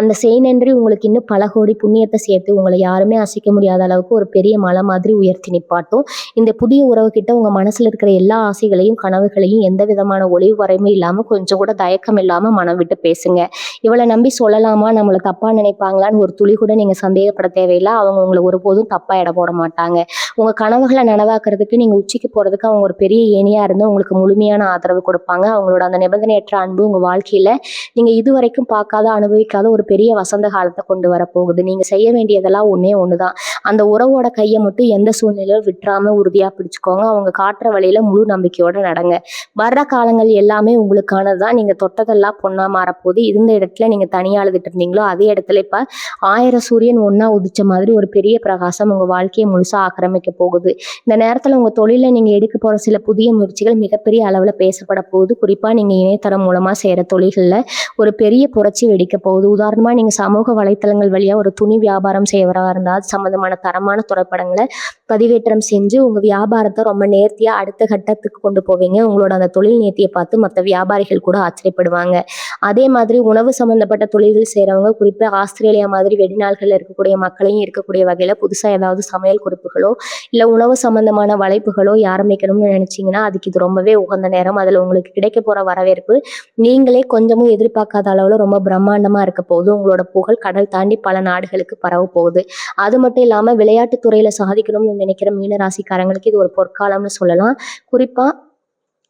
அந்த நன்றி உங்களுக்கு இன்னும் பல கோடி புண்ணியத்தை சேர்த்து உங்களை யாருமே அசைக்க முடியாத அளவுக்கு ஒரு பெரிய மலை மாதிரி உயர்த்தி நிப்பாட்டும். இந்த புதிய உறவு கிட்ட உங்க மனசுல இருக்கிற எல்லா ஆசைகளையும் கனவுகளையும் எந்த விதமான ஒளிவு வரையுமே இல்லாம கொஞ்சம் கூட தயக்கம் இல்லாம மனம் விட்டு பேசுங்க. இவளை நம்பி சொல்லலாமா, நம்மளை தப்பா நினைப்பாங்களான்னு ஒரு துளி கூட நீங்க சந்தேகப்பட தேவையில்லை. அவங்க உங்களை ஒருபோதும் தப்பா எடை போட மாட்டாங்க. உங்க கனவுகளை நனவாக்குறதுக்கு நீங்க உச்சிக்கு போறதுக்கு அவங்க ஒரு பெரிய ஏணியா இருந்து உங்களுக்கு முழுமையான ஆதரவு கொடுப்பாங்க. அவங்களோட அந்த நிபந்தனையற்ற அன்பு உங்க வாழ்க்கையில நீங்க இதுவரைக்கும் பார்க்காத அனுபவிக்காத ஒரு பெரிய வசந்த காலத்தை கொண்டு வரப்போகுது. நீங்க செய்ய வேண்டியதெல்லாம் ஒன்னே ஒண்ணுதான். அந்த உறவோட கையை மட்டும் எந்த சூழ்நிலையிலும் விட்டுறாம உறுதியாக பிடிச்சுக்கோங்க. அவங்க காட்டுற வழியில் முழு நம்பிக்கையோடு நடங்க. வர்ற காலங்கள் எல்லாமே உங்களுக்கானது தான். நீங்கள் தொட்டதெல்லாம் பொண்ணாக மாறப்போகுது. இருந்த இடத்துல நீங்கள் தனியாக அழுதுட்டு இருந்தீங்களோ அதே இடத்துல இப்போ 1000 சூரியன் ஒன்றா உதிச்ச மாதிரி ஒரு பெரிய பிரகாசம் உங்கள் வாழ்க்கையை முழுசாக ஆக்கிரமிக்க போகுது. இந்த நேரத்தில் உங்கள் தொழிலில் நீங்கள் எடுக்க போகிற சில புதிய முயற்சிகள் மிகப்பெரிய அளவில் பேசப்பட போகுது. குறிப்பாக நீங்கள் இணையதளம் மூலமாக செய்கிற தொழில்களில் ஒரு பெரிய புரட்சி வெடிக்க போகுது. உதாரணமாக நீங்கள் சமூக வலைத்தளங்கள் வழியாக ஒரு துணி வியாபாரம் செய்வராக இருந்தால் அது சம்மந்தமான தரமான திரைப்படங்களை பதிவேற்றம் செஞ்சு உங்கள் வியாபாரத்தை ரொம்ப நேர்த்தியாக அடுத்த கட்டத்துக்கு கொண்டு போவீங்க. உங்களோட அந்த தொழில் நேர்த்தியை பார்த்து மற்ற வியாபாரிகள் கூட ஆச்சரியப்படுவாங்க. அதே மாதிரி உணவு சம்மந்தப்பட்ட தொழில்கள் செய்கிறவங்க குறிப்பாக ஆஸ்திரேலியா மாதிரி வெளிநாடுகளில் இருக்கக்கூடிய மக்களையும் இருக்கக்கூடிய வகையில் புதுசாக ஏதாவது சமையல் குறிப்புகளோ இல்லை உணவு சம்மந்தமான வலைப்புகளோ ஆரம்பிக்கணும்னு நினச்சிங்கன்னா அதுக்கு இது ரொம்பவே உகந்த நேரம். அதில் உங்களுக்கு கிடைக்க போகிற வரவேற்பு நீங்களே கொஞ்சமும் எதிர்பார்க்காத அளவில் ரொம்ப பிரம்மாண்டமாக இருக்க போகுது. உங்களோட புகழ் கடல் தாண்டி பல நாடுகளுக்கு பரவ போகுது. அது மட்டும் இல்லாமல் விளையாட்டுத் துறையில் சாதிக்கணும்னு நினைக்கிற மீனராசிக்காரங்களுக்கு இது ஒரு பொற்காலம்னு சொல்லலாம். குறிப்பாக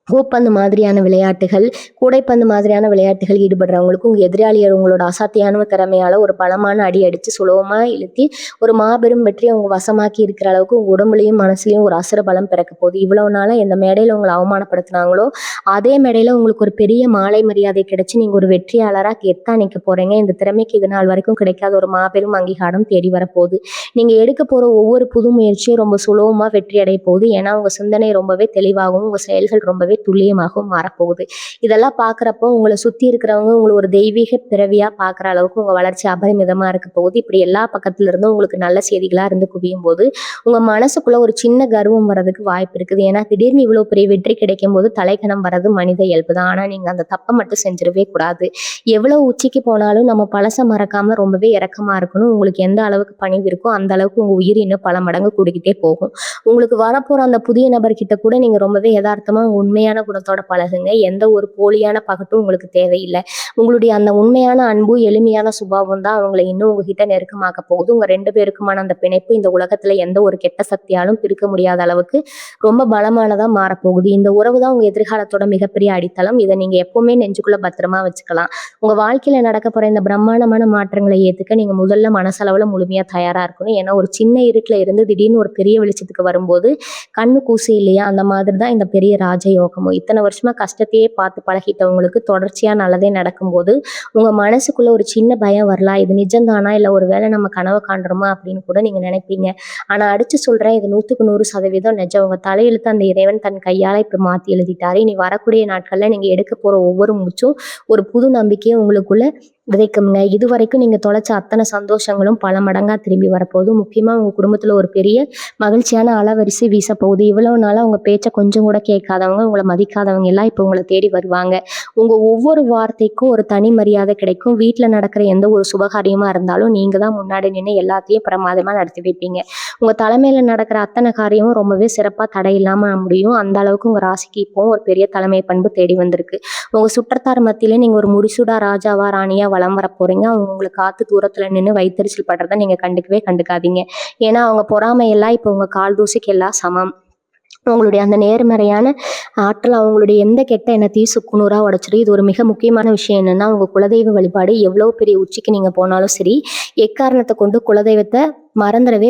பூப்பந்து மாதிரியான விளையாட்டுகள், கூடைப்பந்து மாதிரியான விளையாட்டுகள் ஈடுபடுறவங்களுக்கு உங்கள் எதிராளியர் உங்களோட அசாத்தியான திறமையால் ஒரு பலமான அடி அடித்து சுலபமாக இழுத்தி ஒரு மாபெரும் வெற்றியை உங்கள் வசமாக்கி இருக்கிற அளவுக்கு உங்கள் உடம்புலையும் மனசுலையும் ஒரு அசுர பலம் பிறக்க போகுது. இவ்வளவு நாளாக எந்த மேடையில் உங்களை அவமானப்படுத்தினாங்களோ அதே மேடையில் உங்களுக்கு ஒரு பெரிய மாலை மரியாதை கிடைச்சி நீங்கள் ஒரு வெற்றியாளராக கெத்தா நிற்க போகிறீங்க. இந்த திறமைக்கு இது நாள் வரைக்கும் கிடைக்காத ஒரு மாபெரும் அங்கீகாரம் தேடி வரப்போகுது. நீங்கள் எடுக்க போகிற ஒவ்வொரு புது முயற்சியும் ரொம்ப சுலபமாக வெற்றி அடைய போகுது. ஏன்னா உங்கள் சிந்தனை ரொம்பவே தெளிவாகவும் உங்கள் செயல்கள் ரொம்பவே துல்லியமாகவும் மாறப்போகுது. இதெல்லாம் பார்க்குறப்போ உங்களை சுற்றி இருக்கிறவங்க உங்களை ஒரு தெய்வீக பிறவியாக பார்க்குற அளவுக்கு உங்கள் வளர்ச்சி அபரிமிதமாக இருக்க போகுது. இப்படி எல்லா பக்கத்துல இருந்தும் உங்களுக்கு நல்ல செய்திகளாக இருந்து குவியும் போது உங்கள் மனசுக்குள்ள ஒரு சின்ன கர்வம் வர்றதுக்கு வாய்ப்பு இருக்குது. ஏன்னா திடீர்னு இவ்வளோ பெரிய வெற்றி கிடைக்கும் போது தலைக்கணம் வர்றது மனித இயல்பு தான். ஆனால் நீங்கள் அந்த தப்பை மட்டும் செஞ்சிடவே கூடாது. எவ்வளோ உச்சிக்கு போனாலும் நம்ம பழசை மறக்காமல் ரொம்பவே இறக்கமாக இருக்கணும். உங்களுக்கு எந்த அளவுக்கு பணிவு இருக்கோ அந்த அளவுக்கு உங்கள் உயிர் இன்னும் பல மடங்கு கூடிக்கிட்டே போகும். உங்களுக்கு வரப்போகிற அந்த புதிய நபர்கிட்ட கூட நீங்கள் ரொம்பவே யதார்த்தமாக உண்மையான குணத்தோட பழகுங்க. எந்த ஒரு போலியான பகட்டும் உங்களுக்கு தேவையில்லை. உங்களுடைய அந்த உண்மையான அன்பு எளிமையான சுபாவம் தான் அவங்களை இன்னும் உங்ககிட்ட நெருக்கமாக்க போகுது. உங்க 2 பேருக்குமான அந்த பிணைப்பு இந்த உலகத்துல எந்த ஒரு கெட்ட சக்தியாலும் பிரிக்க முடியாத அளவுக்கு ரொம்ப பலமானதா மாறப்போகுது. இந்த உறவு தான் உங்க எதிர்காலத்தோட மிகப்பெரிய அடித்தளம். இதை நீங்க எப்பவுமே நெஞ்சுக்குள்ள பத்திரமா வச்சுக்கலாம். உங்க வாழ்க்கையில நடக்க போற இந்த பிரம்மாண்டமான மாற்றங்களை ஏத்துக்க நீங்க முதல்ல மனசளவுல முழுமையா தயாரா இருக்கணும். ஏன்னா ஒரு சின்ன இருட்டுல இருந்து திடீர்னு ஒரு பெரிய வெளிச்சத்துக்கு வரும்போது கண்ணு கூசி இல்லையா, அந்த மாதிரி தான் இந்த பெரிய ராஜயோகமும். இத்தனை வருஷமா கஷ்டத்தையே பார்த்து பழகிட்டவங்களுக்கு தொடர்ச்சியா நல்லதே நடக்கும்போது உங்க மனசுக்குள்ள ஒரு சின்ன பயம் வரலாம். இது நிஜம்தானா, இல்லை ஒரு வேளை நம்ம கனவு காண்றோமா அப்படின்னு கூட நீங்க நினைப்பீங்க. ஆனா அடிச்சு சொல்றேன், இது 100க்கு 100% நிஜம். உங்க தலையெழுத்து அந்த இறைவன் தன் கையால இப்ப மாத்தி எழுதிட்டாரு. இனி வரக்கூடிய நாட்கள்ல நீங்க எடுக்க போற ஒவ்வொரு மூச்சும் ஒரு புது நம்பிக்கையை உங்களுக்குள்ள விதைக்குங்க. இது வரைக்கும் நீங்க தொலைச்ச அத்தனை சந்தோஷங்களும் பல மடங்கா திரும்பி வரப்போகுது. முக்கியமா உங்க குடும்பத்துல ஒரு பெரிய மகிழ்ச்சியான அலவரிசை வீச போகுது. இவ்வளவு நாளா உங்க பேச்சை கொஞ்சம் கூட கேட்காதவங்க, உங்களை மதிக்காதவங்க எல்லாம் இப்போ உங்களை தேடி வருவாங்க. உங்க ஒவ்வொரு வார்த்தைக்கும் ஒரு தனி மரியாதை கிடைக்கும். வீட்டில் நடக்கிற எந்த ஒரு சுபகாரியமா இருந்தாலும் நீங்க தான் முன்னாடி நின்று எல்லாத்தையும் பிரமாதமா நடத்தி வைப்பீங்க. உங்க தலைமையில நடக்கிற அத்தனை காரியமும் ரொம்பவே சிறப்பா தடை இல்லாம முடியும். அந்த அளவுக்கு உங்க ராசிக்கு இப்போ ஒரு பெரிய தலைமை பண்பு தேடி வந்திருக்கு. உங்க சுற்றத்தார் மத்தியில நீங்க ஒரு முடிசூடா ராஜாவா ராணியா வலம் வர போறீங்க. அவங்க உங்களை காத்து தூரத்துல நின்று வைத்தறிச்சல் படுறத நீங்க கண்டுக்கவே கண்டுக்காதீங்க. ஏன்னா அவங்க பொறாமையெல்லாம் இப்போ உங்க கால் தூசிக்கு எல்லாம் சமம். உங்களுடைய அந்த நேர்மறையான ஆற்றல் அவங்களுடைய எந்த கெட்ட எண்ணத்தையும் சுக்குநூறாக உடைச்சிடும். இது ஒரு மிக முக்கியமான விஷயம் என்னன்னா, உங்க குலதெய்வ வழிபாடு எவ்வளோ பெரிய உச்சிக்கு நீங்க போனாலும் சரி, எக்காரணத்தை கொண்டு குலதெய்வத்தை மறந்துடவே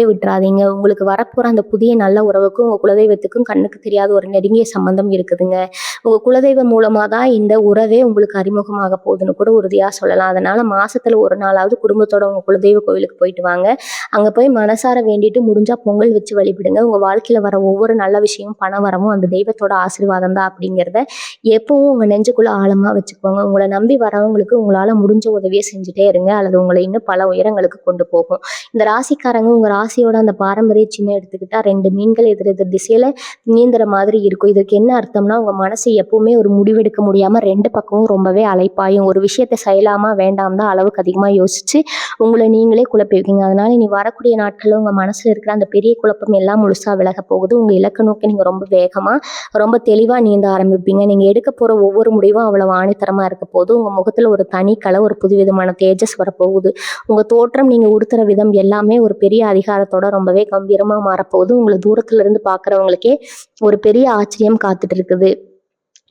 விட்டுறாதீங்க. உங்களுக்கு வரப்போற அந்த புதிய நல்ல உறவுக்கும் உங்க குலதெய்வத்துக்கும் கண்ணுக்கு தெரியாத ஒரு நெருங்கிய சம்பந்தம் இருக்குதுங்க. உங்க குலதெய்வம் மூலமா தான் இந்த உறவே உங்களுக்கு அறிமுகமாக போகுதுன்னு கூட உறுதியா சொல்லலாம். அதனால மாசத்துல ஒரு நாளாவது குடும்பத்தோட உங்க குலதெய்வ கோவிலுக்கு போயிட்டு வாங்க. அங்க போய் மனசார வேண்டிட்டு முடிஞ்சா பொங்கல் வச்சு வழிபடுங்க. உங்க வாழ்க்கையில வர ஒவ்வொரு நல்ல விஷயமும் பண வரமும் அந்த தெய்வத்தோட ஆசீர்வாதம் தான் அப்படிங்கிறத எப்பவும் உங்க நெஞ்சுக்குள்ள ஆழமா வச்சுக்கோங்க. உங்களை நம்பி வரவங்களுக்கு உங்களால முடிஞ்ச உதவியை செஞ்சுட்டே இருங்க. அல்லது உங்களை இன்னும் பல உயரங்களுக்கு கொண்டு போகும். இந்த ராசிக்காரங்க உங்க ராசியோட அந்த பாரம்பரிய சின்ன எடுத்துக்கிட்டா 2 மீன்கள் எதிர் எதிர் திசையில நீந்துற மாதிரி இருக்கும். இதுக்கு என்ன அர்த்தம்னா, உங்க மனசு எப்பவுமே ஒரு முடிவெடுக்க முடியாம 2 பக்கமும் ரொம்பவே அலைப்பாயும். ஒரு விஷயத்தை செய்யலாமா வேண்டாம் தான் அளவுக்கு அதிகமா யோசிச்சு உங்களை நீங்களே குழப்பிருக்கீங்க. அதனால நீ வரக்கூடிய நாட்கள்ல உங்க மனசுல இருக்கிற அந்த பெரிய குழப்பம் எல்லாம் முழுசா விலக போகுது. உங்க இலக்க நோக்கி நீங்க ரொம்ப வேகமா ரொம்ப தெளிவா நீந்த ஆரம்பிப்பீங்க. நீங்க எடுக்க போற ஒவ்வொரு முடிவும் அவ்வளவு ஆணித்தரமா இருக்க போது. உங்க முகத்துல ஒரு தனி கலை, ஒரு புதுவிதமான தேஜஸ் வரப்போகுது. உங்க தோற்றம், நீங்க உடுத்துற விதம் எல்லாமே ஒரு பெரிய அதிகாரத்தோட ரொம்பவே கம்பீரமா மாறப்போகுது. உங்களை தூரத்துல இருந்து பாக்குறவங்களுக்கே ஒரு பெரிய ஆச்சரியம் காத்துட்டு இருக்குது.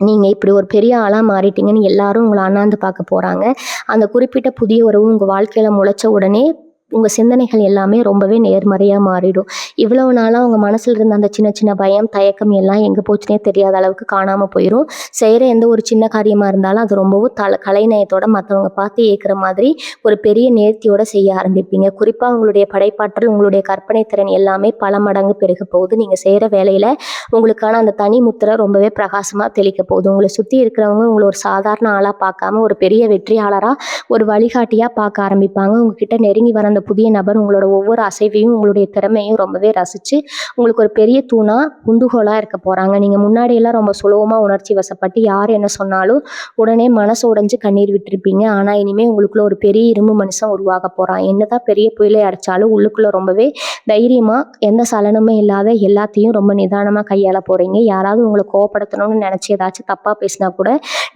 நீங்க இப்படி ஒரு பெரிய ஆளா மாறிட்டீங்கன்னு எல்லாரும் உங்களை அண்ணாந்து பார்க்க போறாங்க. அந்த குறிப்பிட்ட புதிய உறவு உங்க வாழ்க்கையில முளைச்ச உடனே உங்கள் சிந்தனைகள் எல்லாமே ரொம்பவே நேர்மறையாக மாறிடும். இவ்வளவு நாளாக உங்கள் மனசில் இருந்த அந்த சின்ன சின்ன பயம், தயக்கம் எல்லாம் எங்கே போச்சுன்னே தெரியாத அளவுக்கு காணாமல் போயிடும். செய்கிற எந்த ஒரு சின்ன காரியமாக இருந்தாலும் அது ரொம்பவும் கலைநயத்தோட மற்றவங்க பார்த்து ஏற்கிற மாதிரி ஒரு பெரிய நேர்த்தியோட செய்ய ஆரம்பிப்பீங்க. குறிப்பாக உங்களுடைய படைப்பாற்றல், உங்களுடைய கற்பனை திறன் எல்லாமே பல மடங்கு பெருக போகுது. நீங்கள் செய்கிற வேலையில் உங்களுக்கான அந்த தனி முத்திரை ரொம்பவே பிரகாசமாக தெளிக்க போகுது. உங்களை சுற்றி இருக்கிறவங்க உங்களை ஒரு சாதாரண ஆளாக பார்க்காம ஒரு பெரிய வெற்றியாளராக, ஒரு வழிகாட்டியாக பார்க்க ஆரம்பிப்பாங்க. உங்ககிட்ட நெருங்கி வர அந்த புதிய நபர் உங்களோட ஒவ்வொரு அசைவையும், உங்களுடைய திறமையும் ரொம்பவே ரசித்து உங்களுக்கு ஒரு பெரிய தூணா உந்துகோலாக இருக்க போகிறாங்க. நீங்கள் முன்னாடியெல்லாம் ரொம்ப சுலபமாக உணர்ச்சி வசப்பட்டு யார் என்ன சொன்னாலும் உடனே மனசு உடைஞ்சு கண்ணீர் விட்டுருப்பீங்க. ஆனால் இனிமேல் உங்களுக்குள்ள ஒரு பெரிய இரும்பு மனுஷன் உருவாக போகிறான். என்னதான் பெரிய புயலை அடித்தாலும் உள்ளுக்குள்ளே ரொம்பவே தைரியமாக, எந்த சலனமே இல்லாத எல்லாத்தையும் ரொம்ப நிதானமாக கையாள போகிறீங்க. யாராவது உங்களை கோவப்படுத்தணும்னு நினச்சி ஏதாச்சும் தப்பாக பேசினா கூட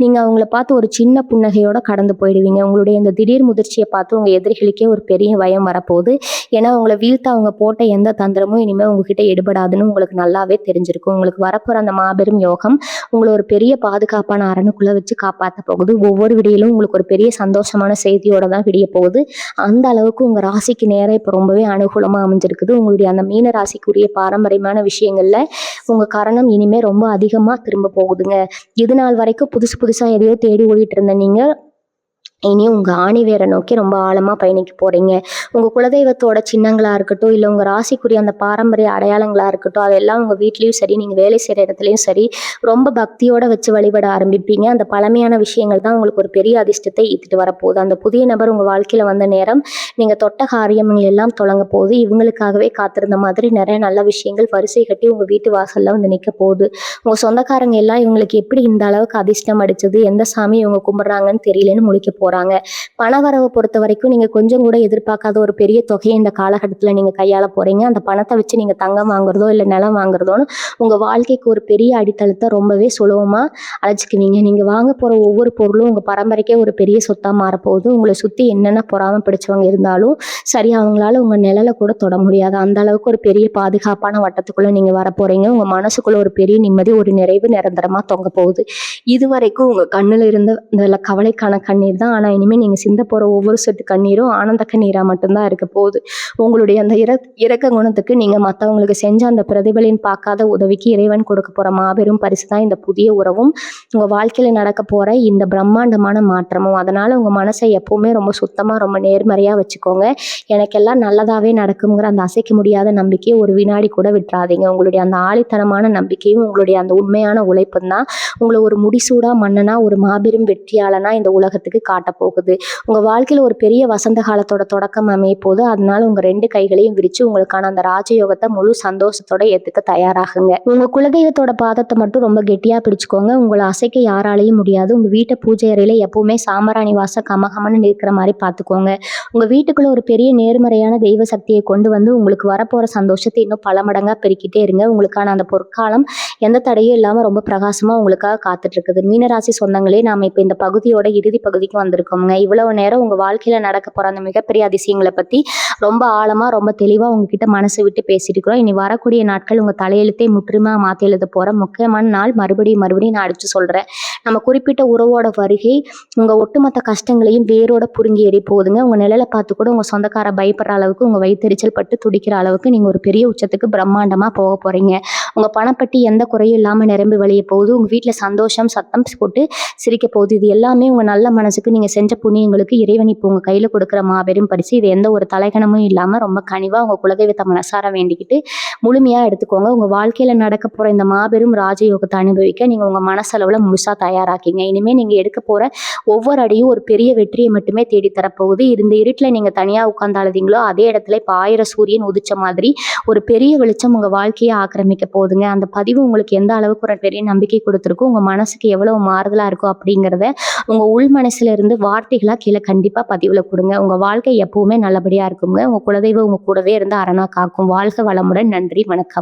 நீங்கள் அவங்கள பார்த்து ஒரு சின்ன புன்னகையோடு கடந்து போயிடுவீங்க. உங்களுடைய இந்த திடீர் முதிர்ச்சியை பார்த்து உங்கள் எதிரிகளுக்கே ஒரு பெரிய பயம் வரப்போகுது. ஏன்னா உங்களை வீழ்த்த அவங்க போட்ட எந்த தந்திரமும் இனிமேல் உங்ககிட்ட எடுபடாதுன்னு உங்களுக்கு நல்லாவே தெரிஞ்சிருக்கும். உங்களுக்கு வரப்போகிற அந்த மாபெரும் யோகம் உங்களை ஒரு பெரிய பாதுகாப்பான அரணுக்குள்ளே வச்சு காப்பாற்ற போகுது. ஒவ்வொரு விடியிலும் உங்களுக்கு ஒரு பெரிய சந்தோஷமான செய்தியோட தான் விடிய போகுது. அந்த அளவுக்கு உங்கள் ராசிக்கு நேரம் இப்போ ரொம்பவே அனுகூலமாக அமைஞ்சிருக்குது. உங்களுடைய அந்த மீன ராசிக்குரிய பாரம்பரியமான விஷயங்களில் உங்கள் கரணம் இனிமேல் ரொம்ப அதிகமாக திரும்ப போகுதுங்க. இது நாள் வரைக்கும் புதுசாக எதையோ தேடி ஓடிட்டு இருந்த நீங்கள் இனி உங்கள் ஆணி வேரை நோக்கி ரொம்ப ஆழமாக பயணிக்க போகிறீங்க. உங்கள் குலதெய்வத்தோட சின்னங்களாக இருக்கட்டும், இல்லை உங்கள் ராசிக்குரிய அந்த பாரம்பரிய அடையாளங்களாக இருக்கட்டும், அதெல்லாம் உங்கள் வீட்லேயும் சரி, நீங்கள் வேலை செய்கிற இடத்துலையும் சரி, ரொம்ப பக்தியோடு வச்சு வழிபட ஆரம்பிப்பீங்க. அந்த பழமையான விஷயங்கள் தான் உங்களுக்கு ஒரு பெரிய அதிர்ஷ்டத்தை ஈர்த்துட்டு வரப்போகுது. அந்த புதிய நபர் உங்கள் வாழ்க்கையில் வந்த நேரம் நீங்கள் தொட்ட காரியங்கள் எல்லாம் தொடங்க போகுது. இவங்களுக்காகவே காத்திருந்த மாதிரி நிறைய நல்ல விஷயங்கள் வரிசை கட்டி உங்கள் வீட்டு வாசலில் வந்து நிற்க போகுது. உங்கள் சொந்தக்காரங்க எல்லாம் இவங்களுக்கு எப்படி இந்த அளவுக்கு அதிர்ஷ்டம் அடிச்சது, எந்த சாமி இவங்க கும்பிட்றாங்கன்னு தெரியலன்னு முழிக்க போகிறாங்க. பணவரவை பொறுத்த வரைக்கும் நீங்கள் கொஞ்சம் கூட எதிர்பார்க்காத ஒரு பெரிய தொகையை இந்த காலகட்டத்தில் நீங்கள் கையாள போகிறீங்க. அந்த பணத்தை வச்சு நீங்கள் தங்கம் வாங்குறதோ இல்லை நிலம் வாங்குறதோன்னு உங்கள் வாழ்க்கைக்கு ஒரு பெரிய அடித்தளத்தை ரொம்பவே சுலபமாக அழைச்சிக்குவீங்க. நீங்கள் வாங்க போகிற ஒவ்வொரு பொருளும் உங்கள் பரம்பரைக்கே ஒரு பெரிய சொத்தாக மாறப்போகுது. உங்களை சுற்றி என்னென்ன பொறாமல் பிடிச்சவங்க இருந்தாலும் சரி, அவங்களால உங்கள் நிழலை கூட தொட முடியாது. அந்த அளவுக்கு ஒரு பெரிய பாதுகாப்பான வட்டத்துக்குள்ளே நீங்கள் வர போகிறீங்க. உங்கள் மனசுக்குள்ளே ஒரு பெரிய நிம்மதி, ஒரு நிறைவு நிரந்தரமாக தொங்க போகுது. இது வரைக்கும் உங்கள் கண்ணில் இருந்த இந்த கவலைக்கான கண்ணீர் தான். ஆனால் இனிமேல் நீங்கள் சிந்த போகிற ஒவ்வொரு சொட்டு கண்ணீரும் ஆனந்த கண்ணீராக மட்டும்தான் இருக்க போகுது. உங்களுடைய அந்த இரக்க குணத்துக்கு நீங்கள் மற்றவங்களுக்கு செஞ்ச அந்த பிரதிபலின் பார்க்காத உதவிக்கு இறைவன் கொடுக்க போகிற மாபெரும் பரிசு தான் இந்த புதிய உறவும், உங்கள் வாழ்க்கையில் நடக்க போகிற இந்த பிரம்மாண்டமான மாற்றமும். அதனால் உங்கள் மனசை எப்போவுமே ரொம்ப சுத்தமாக, ரொம்ப நேர்மறையாக வச்சுக்கோங்க. எனக்கெல்லாம் நல்லதாகவே நடக்குங்கிற அந்த அசைக்க முடியாத நம்பிக்கையை ஒரு வினாடி கூட விட்டுறாதீங்க. உங்களுடைய அந்த ஆழித்தனமான நம்பிக்கையும் உங்களுடைய அந்த உண்மையான உழைப்பும் தான் உங்களை ஒரு முடிசூடாக மன்னனா, ஒரு மாபெரும் வெற்றியாளனா இந்த உலகத்துக்கு காட்ட போகுது. உங்கள் வாழ்க்கையில் ஒரு பெரிய வசந்த காலத்தோட தொடக்கம் அமைய போது. அதனால உங்கள் 2 கைகளையும் விரித்து உங்களுக்கான அந்த ராஜயோகத்தை முழு சந்தோஷத்தோட ஏற்றுக்க தயாராகுங்க. உங்கள் குலதெய்வத்தோட பாதத்தை மட்டும் ரொம்ப கெட்டியாக பிடிச்சுக்கோங்க. உங்களை அசைக்க யாராலையும் முடியாது. உங்கள் வீட்டை பூஜை அறையில் எப்பவுமே சாம்பிராணி வாசம் கமகமன்னு இருக்கிற மாதிரி பார்த்துக்கோங்க. உங்கள் வீட்டுக்குள்ளே ஒரு பெரிய நேர்மறையான தெய்வ சக்தியை கொண்டு வந்து உங்களுக்கு வரப்போகிற சந்தோஷத்தை இன்னும் பல மடங்காக பெருக்கிட்டே இருங்க. உங்களுக்கான அந்த பொற்காலம் எந்த தடையும் இல்லாமல் ரொம்ப பிரகாசமாக உங்களுக்காக காத்துட்ருக்குது. மீனராசி சொந்தங்களே, நாம் இப்போ இந்த பகுதியோட இறுதி பகுதிக்கு வந்திருக்கோங்க. இவ்வளவு நேரம் உங்கள் வாழ்க்கையில் நடக்க போகிற அந்த மிகப்பெரிய அதிசயங்களை பற்றி ரொம்ப ஆழமாக, ரொம்ப தெளிவாக உங்ககிட்ட மனசு விட்டு பேசியிருக்கிறோம். இனி வரக்கூடிய நாட்கள் உங்கள் தலையெழுத்தை முற்றிலுமாக மாற்றி எழுத போகிற முக்கியமான நாள். மறுபடியும் நான் அடித்து சொல்கிறேன். நம்ம குறிப்பிட்ட உறவோட வருகை உங்கள் ஒட்டுமொத்த கஷ்டங்களையும் வேரோட புடுங்கி எறி போகுதுங்க. உங்கள் நிழலை பார்த்து கூட உங்கள் சொந்தக்கார பயப்படுற அளவுக்கு, உங்கள் வயிற்றெரிச்சல் பட்டு துடிக்கிற அளவுக்கு நீங்கள் ஒரு பெரிய உச்சத்துக்கு பிரம்மாண்டமாக போக போகிறீங்க. உங்கள் பணப்பட்டி எந்த குறையும் இல்லாமல் நிரம்பி வழிய போகுது. உங்கள் வீட்டில் சந்தோஷம், சத்தம் போட்டு சிரிக்க போகுது. இது எல்லாமே உங்கள் நல்ல மனசுக்கு நீங்கள் செஞ்ச புண்ணியங்களுக்கு இறைவன் இப்போ உங்கள் கையில் கொடுக்குற மாபெரும் பரிசு. இது எந்த ஒரு தலைகணமும் இல்லாமல் ரொம்ப கனிவாக உங்கள் குலதெய்வத்தை மனசார வேண்டிக்கிட்டு முழுமையாக எடுத்துக்கோங்க. உங்கள் வாழ்க்கையில் நடக்க போகிற இந்த மாபெரும் ராஜயோகத்தை அனுபவிக்க நீங்கள் உங்கள் மனசளவில் முழுசாக தயாராக்கிங்க. இனிமேல் நீங்கள் எடுக்க போகிற ஒவ்வொரு அடியும் ஒரு பெரிய வெற்றியை மட்டுமே தேடித்தரப்போகுது. இந்த இருட்டில் நீங்கள் தனியாக உட்கார்ந்து அழுதீங்களோ அதே இடத்துல இப்போ 1000 சூரியன் உதிச்ச மாதிரி ஒரு பெரிய வெளிச்சம் உங்கள் வாழ்க்கையை ஆக்கிரமிக்க போகுதுங்க. அந்த பதிவு உங்களுக்கு எந்த அளவுக்கு ஒரு பெரிய நம்பிக்கை கொடுத்துருக்கும், உங்கள் மனசுக்கு எவ்வளவு மாறுதலாக இருக்கும் அப்படிங்கிறத உங்கள் உள் மனசுல இருந்து வார்த்தைகளாக கீழே கண்டிப்பாக பதிவில் கொடுங்க. உங்கள் வாழ்க்கை எப்பவுமே நல்லபடியாக இருக்குங்க. உங்கள் குலதெய்வம் உங்கள் கூடவே இருந்து அரணா காக்கும். வாழ்க வளமுடன். நன்றி, வணக்கம்.